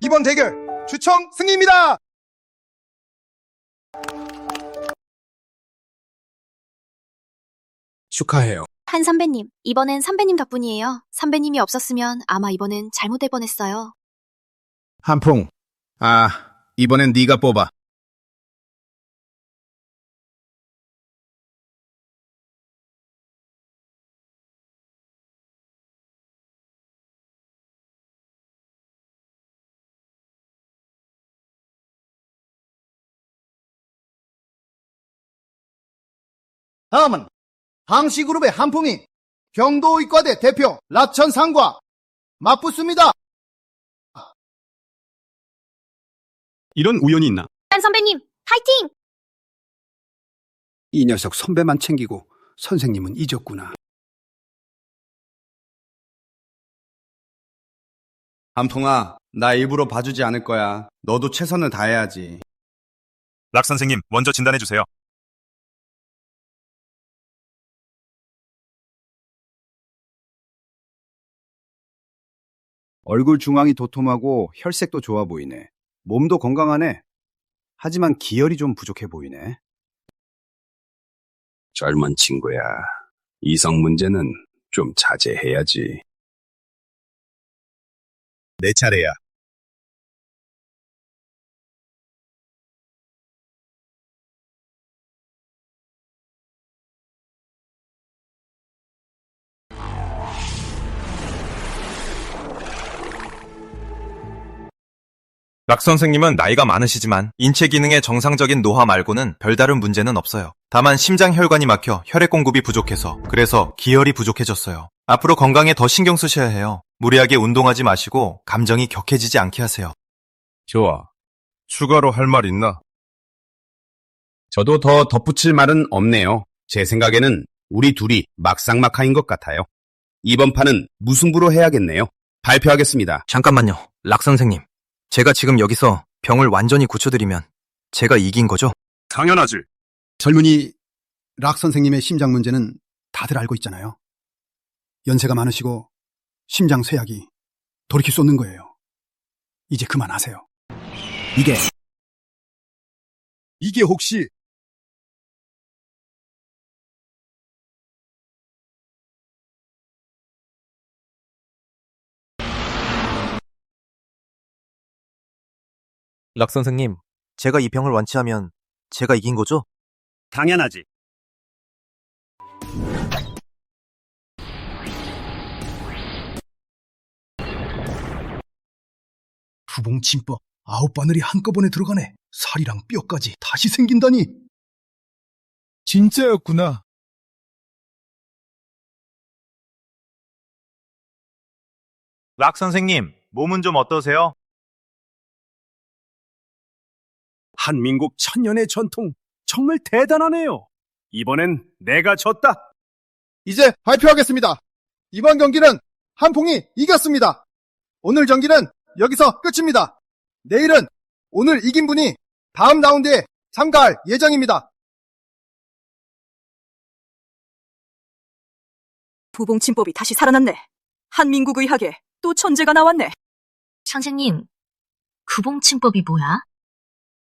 이번 대결 주청 승리입니다. 축하해요. 한 선배님, 이번엔 선배님 덕분이에요. 선배님이 없었으면 아마 이번엔 잘못될 뻔했어요. 한풍, 이번엔 네가 뽑아. 다음은 방시그룹의 한풍이 경도의과대 대표 라천상과 맞붙습니다. 이런 우연이 있나? 한 선배님, 파이팅! 이 녀석 선배만 챙기고 선생님은 잊었구나. 한풍아, 나 일부러 봐주지 않을 거야. 너도 최선을 다해야지. 락 선생님, 먼저 진단해주세요. 얼굴 중앙이 도톰하고 혈색도 좋아 보이네. 몸도 건강하네. 하지만 기혈이 좀 부족해 보이네. 젊은 친구야. 이성 문제는 좀 자제해야지. 내 차례야. 락 선생님은 나이가 많으시지만 인체 기능의 정상적인 노화 말고는 별다른 문제는 없어요. 다만 심장 혈관이 막혀 혈액 공급이 부족해서 그래서 기혈이 부족해졌어요. 앞으로 건강에 더 신경 쓰셔야 해요. 무리하게 운동하지 마시고 감정이 격해지지 않게 하세요. 좋아. 추가로 할 말 있나? 저도 더 덧붙일 말은 없네요. 제 생각에는 우리 둘이 막상막하인 것 같아요. 이번 판은 무승부로 해야겠네요. 발표하겠습니다. 잠깐만요, 락 선생님. 제가 지금 여기서 병을 완전히 고쳐드리면 제가 이긴 거죠? 당연하지. 젊은이 락 선생님의 심장 문제는 다들 알고 있잖아요. 연세가 많으시고 심장 쇠약이 돌이킬 수 없는 거예요. 이제 그만하세요. 이게 혹시 락 선생님, 제가 이 병을 완치하면 제가 이긴 거죠? 당연하지. 부봉침법 9바늘이 한꺼번에 들어가네. 살이랑 뼈까지 다시 생긴다니. 진짜였구나. 락 선생님, 몸은 좀 어떠세요? 한민국 천년의 전통 정말 대단하네요. 이번엔 내가 졌다. 이제 발표하겠습니다. 이번 경기는 한풍이 이겼습니다. 오늘 경기는 여기서 끝입니다. 내일은 오늘 이긴 분이 다음 라운드에 참가할 예정입니다. 부봉침법이 다시 살아났네. 한민국 의학에 또 천재가 나왔네. 선생님, 구봉침법이 뭐야?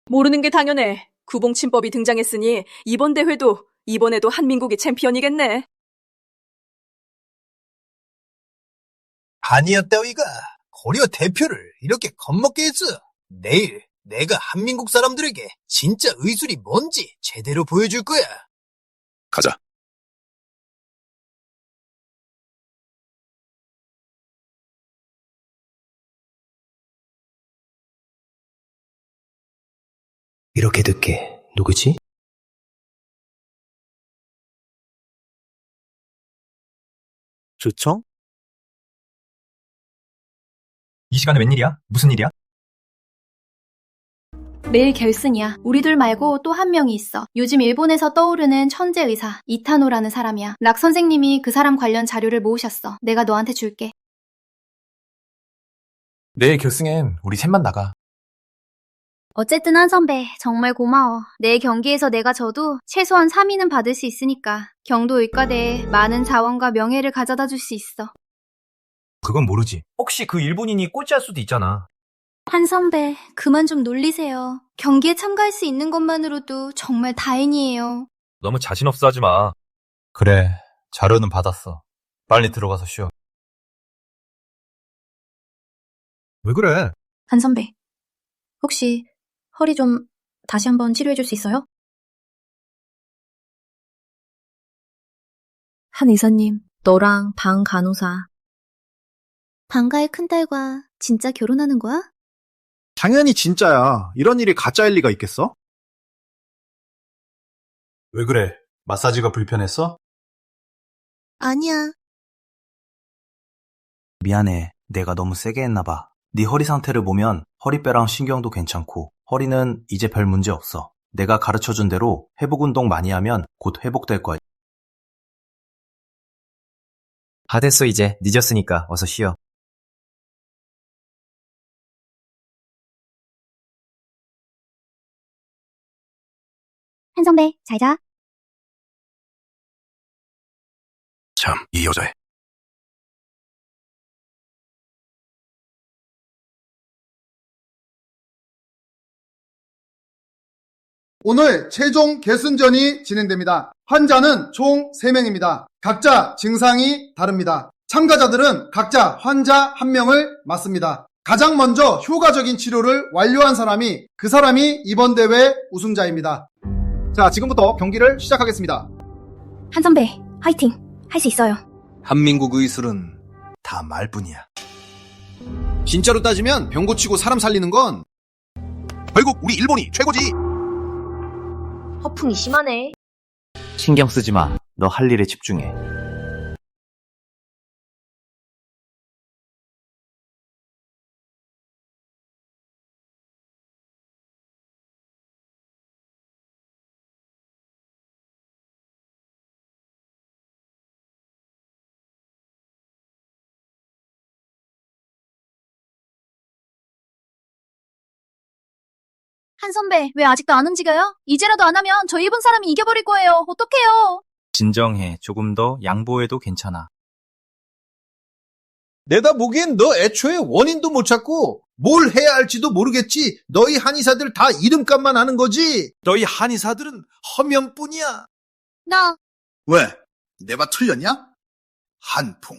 모르는 게 당연해. 구봉침법이 등장했으니 이번 대회도 이번에도 한민국이 챔피언이겠네. 한의학 따위가 고려 대표를 이렇게 겁먹게 했어. 내일 내가 한민국 사람들에게 진짜 의술이 뭔지 제대로 보여줄 거야. 가자. 이렇게 늦게 누구지? 주청? 이 시간에 웬일이야? 무슨 일이야? 내일 결승이야. 우리 둘 말고 또 한 명이 있어. 요즘 일본에서 떠오르는 천재 의사 이타노라는 사람이야. 락 선생님이 그 사람 관련 자료를 모으셨어. 내가 너한테 줄게. 내일 결승엔 우리 셋만 나가. 어쨌든 한 선배 정말 고마워. 내일 경기에서 내가 져도 최소한 3위는 받을 수 있으니까 경도 의과대에 많은 자원과 명예를 가져다 줄 수 있어. 그건 모르지. 혹시 그 일본인이 꼴찌할 수도 있잖아. 한 선배 그만 좀 놀리세요. 경기에 참가할 수 있는 것만으로도 정말 다행이에요. 너무 자신 없어 하지 마. 그래, 자료는 받았어. 빨리 들어가서 쉬어. 왜 그래? 한 선배, 혹시 허리 좀 다시 한번 치료해 줄 수 있어요? 한 의사님, 너랑 방 간호사. 방가의 큰딸과 진짜 결혼하는 거야? 당연히 진짜야. 이런 일이 가짜일 리가 있겠어? 왜 그래? 마사지가 불편했어? 아니야. 미안해. 내가 너무 세게 했나 봐. 네 허리 상태를 보면 허리뼈랑 신경도 괜찮고 허리는 이제 별 문제 없어. 내가 가르쳐준 대로 회복 운동 많이 하면 곧 회복될 거야. 다 됐어 이제. 늦었으니까 어서 쉬어. 한 선배 잘 자. 참, 이 여자애. 오늘 최종 결승전이 진행됩니다. 환자는 총 3명입니다. 각자 증상이 다릅니다. 참가자들은 각자 환자 1명을 맞습니다. 가장 먼저 효과적인 치료를 완료한 사람이 그 사람이 이번 대회 우승자입니다. 자, 지금부터 경기를 시작하겠습니다. 한 선배 화이팅. 할 수 있어요. 한민국 의술은 다 말뿐이야. 진짜로 따지면 병 고치고 사람 살리는 건 결국 우리 일본이 최고지. 허풍이 심하네. 신경 쓰지 마. 너 할 일에 집중해. 한 선배, 왜 아직도 안 움직여요? 이제라도 안 하면 저 일본 사람이 이겨버릴 거예요. 어떡해요? 진정해. 조금 더 양보해도 괜찮아. 내가 보기엔 너 애초에 원인도 못 찾고 뭘 해야 할지도 모르겠지. 너희 한의사들 다 이름값만 하는 거지. 너희 한의사들은 허면뿐이야. 나 왜? 내가 틀렸냐? 한풍.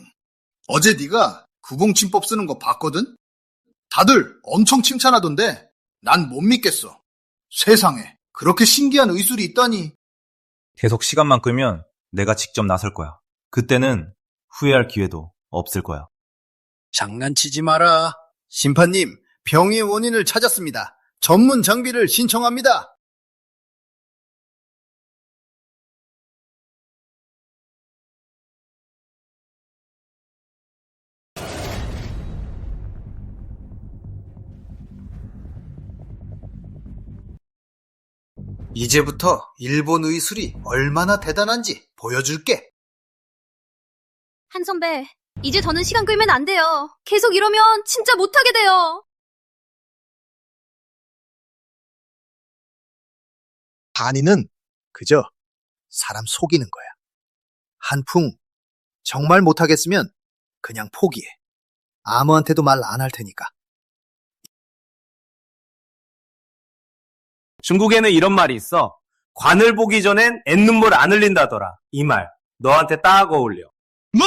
어제 네가 구봉침법 쓰는 거 봤거든? 다들 엄청 칭찬하던데 난 못 믿겠어. 세상에 그렇게 신기한 의술이 있다니. 계속 시간만 끌면 내가 직접 나설 거야. 그때는 후회할 기회도 없을 거야. 장난치지 마라. 심판님, 병의 원인을 찾았습니다. 전문 장비를 신청합니다. 이제부터 일본 의술이 얼마나 대단한지 보여줄게. 한 선배, 이제 더는 시간 끌면 안 돼요. 계속 이러면 진짜 못하게 돼요. 한의는 그저 사람 속이는 거야. 한풍, 정말 못하겠으면 그냥 포기해. 아무한테도 말 안 할 테니까. 중국에는 이런 말이 있어. 관을 보기 전엔 앵눈물 안 흘린다더라. 이 말 너한테 딱 어울려. 뭐?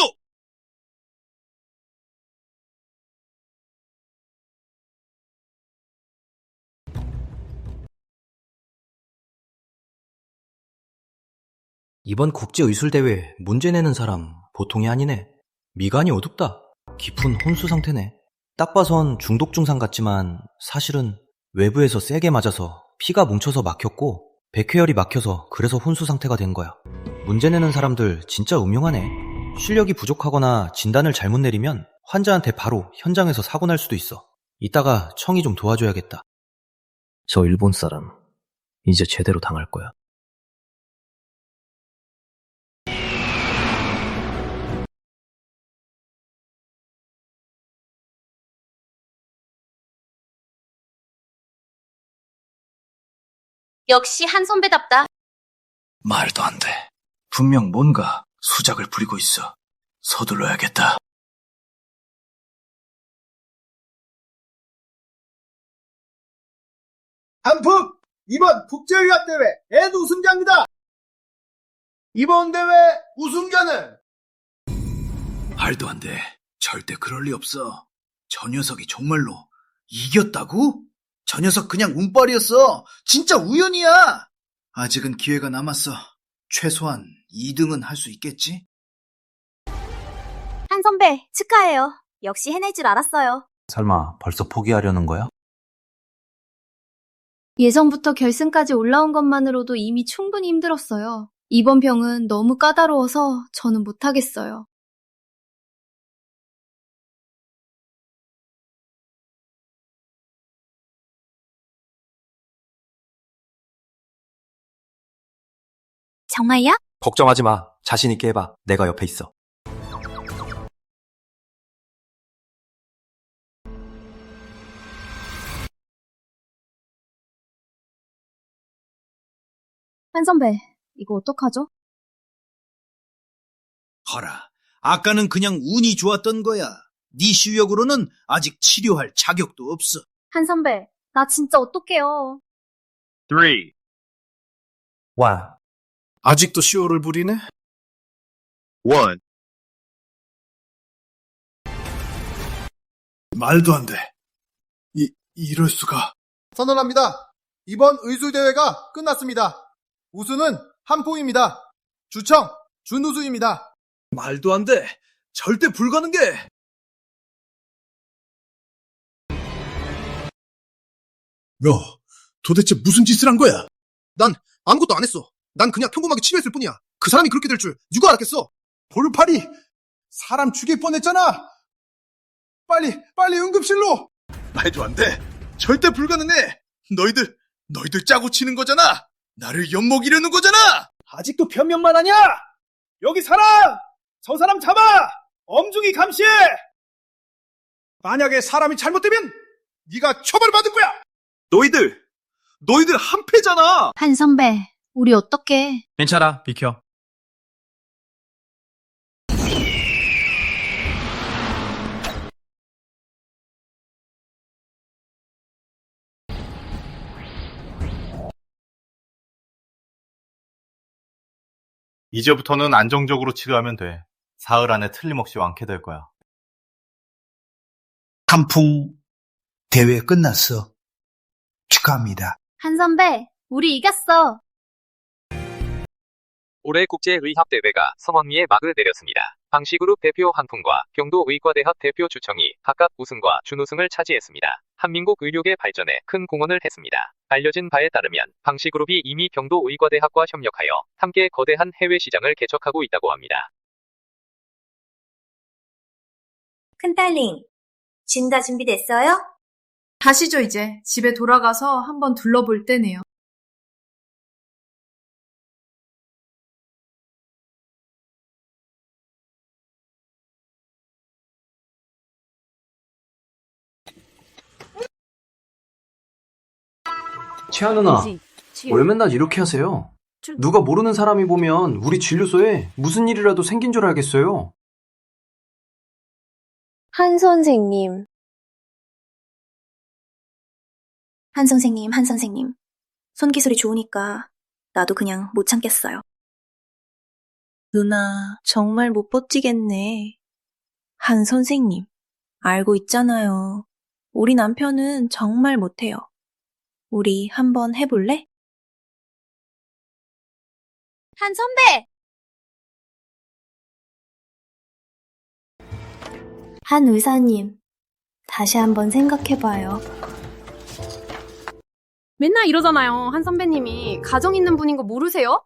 이번 국제의술대회 문제 내는 사람 보통이 아니네. 미간이 어둡다. 깊은 혼수 상태네. 딱 봐선 중독 증상 같지만 사실은 외부에서 세게 맞아서 피가 뭉쳐서 막혔고 백회열이 막혀서 그래서 혼수 상태가 된 거야. 문제 내는 사람들 진짜 음흉하네. 실력이 부족하거나 진단을 잘못 내리면 환자한테 바로 현장에서 사고 날 수도 있어. 이따가 청이 좀 도와줘야겠다. 저 일본 사람 이제 제대로 당할 거야. 역시 한 선배답다. 말도 안 돼. 분명 뭔가 수작을 부리고 있어. 서둘러야겠다. 한풍! 이번 국제의학대회 N 우승자입니다! 이번 대회 우승자는 말도 안 돼. 절대 그럴 리 없어. 저 녀석이 정말로 이겼다고? 저 녀석 그냥 운빨이었어. 진짜 우연이야. 아직은 기회가 남았어. 최소한 2등은 할 수 있겠지? 한 선배, 축하해요. 역시 해낼 줄 알았어요. 설마 벌써 포기하려는 거야? 예선부터 결승까지 올라온 것만으로도 이미 충분히 힘들었어요. 이번 병은 너무 까다로워서 저는 못하겠어요. 정말요? 걱정하지 마. 자신 있게 해봐. 내가 옆에 있어. 한 선배, 이거 어떡하죠? 허라, 아까는 그냥 운이 좋았던 거야. 네 실력으로는 아직 치료할 자격도 없어. 한 선배, 나 진짜 어떡해요. 3, 1. 아직도 쇼를 부리네? 1. 말도 안 돼. 이럴 수가. 선언합니다. 이번 의술대회가 끝났습니다. 우수는 한풍입니다. 주청, 준우수입니다. 말도 안 돼. 절대 불가능해. 도대체 무슨 짓을 한 거야? 난 아무것도 안 했어. 난 그냥 평범하게 치료했을 뿐이야. 그 사람이 그렇게 될 줄 누가 알았겠어? 볼팔이 사람 죽일 뻔했잖아. 빨리 응급실로. 말도 안 돼. 절대 불가능해. 너희들 짜고 치는 거잖아. 나를 엿먹이려는 거잖아. 아직도 변명만 하냐? 여기 사람! 저 사람 잡아! 엄중히 감시해! 만약에 사람이 잘못되면 네가 처벌받을 거야. 너희들 한패잖아. 한 선배, 우리 어떡해. 괜찮아, 비켜. 이제부터는 안정적으로 치료하면 돼. 사흘 안에 틀림없이 완쾌될 거야. 한풍 대회 끝났어. 축하합니다. 한 선배, 우리 이겼어. 올해 국제의학대회가 성황리에 막을 내렸습니다. 방시그룹 대표 한풍과 경도의과대학 대표 주청이 각각 우승과 준우승을 차지했습니다. 한민국 의료계 발전에 큰 공헌을 했습니다. 알려진 바에 따르면 방시그룹이 이미 경도의과대학과 협력하여 함께 거대한 해외 시장을 개척하고 있다고 합니다. 큰딸링, 짐 다 준비됐어요? 가시죠, 이제. 집에 돌아가서 한번 둘러볼 때네요. 채아 누나, 뭘 맨날 이렇게 하세요? 누가 모르는 사람이 보면 우리 진료소에 무슨 일이라도 생긴 줄 알겠어요. 한 선생님. 한 선생님. 손기술이 좋으니까 나도 그냥 못 참겠어요. 누나, 정말 못 버티겠네. 한 선생님, 알고 있잖아요. 우리 남편은 정말 못해요. 우리 한번 해볼래? 한 선배! 한 의사님, 다시 한번 생각해봐요. 맨날 이러잖아요. 한 선배님이 가정 있는 분인 거 모르세요?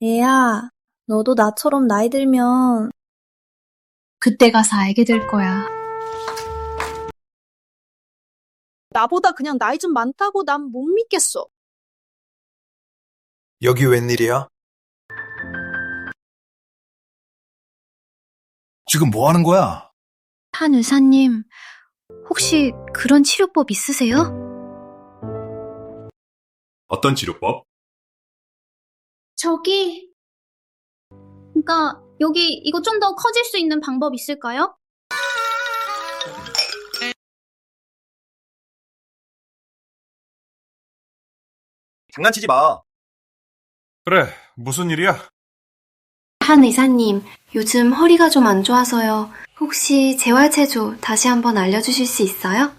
얘야, 너도 나처럼 나이 들면 그때 가서 알게 될 거야. 나보다 그냥 나이 좀 많다고 난 못 믿겠어. 여기 웬일이야? 지금 뭐 하는 거야? 한 의사님, 혹시 그런 치료법 있으세요? 어떤 치료법? 저기, 그러니까 여기 이거 좀 더 커질 수 있는 방법 있을까요? 장난치지 마. 그래, 무슨 일이야? 한 의사님, 요즘 허리가 좀 안 좋아서요. 혹시 재활체조 다시 한번 알려주실 수 있어요?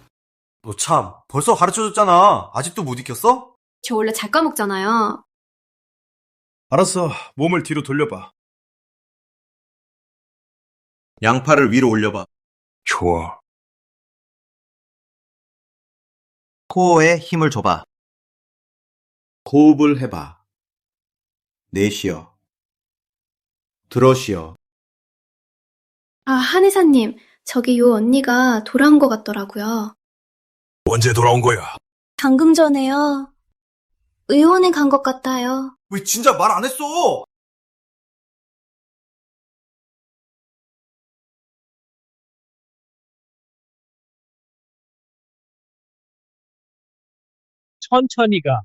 너 참, 벌써 가르쳐줬잖아. 아직도 못 익혔어? 저 원래 잘 까먹잖아요. 알았어. 몸을 뒤로 돌려봐. 양팔을 위로 올려봐. 좋아. 코어에 힘을 줘봐. 호흡을 해봐. 내쉬어. 들어 쉬어. 아, 한 의사님, 저기 요 언니가 돌아온 것 같더라고요. 언제 돌아온 거야? 방금 전에요. 의원에 간 것 같아요. 왜 진짜 말 안 했어? 천천히 가.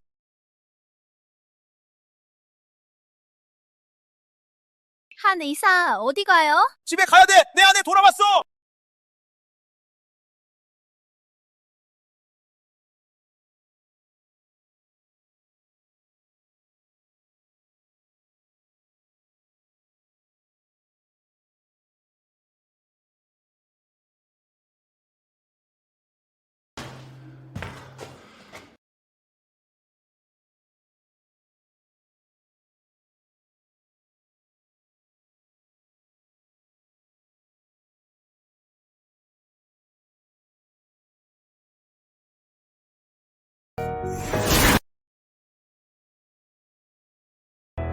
한 의사, 어디 가요? 집에 가야 돼. 내 아내 돌아왔어.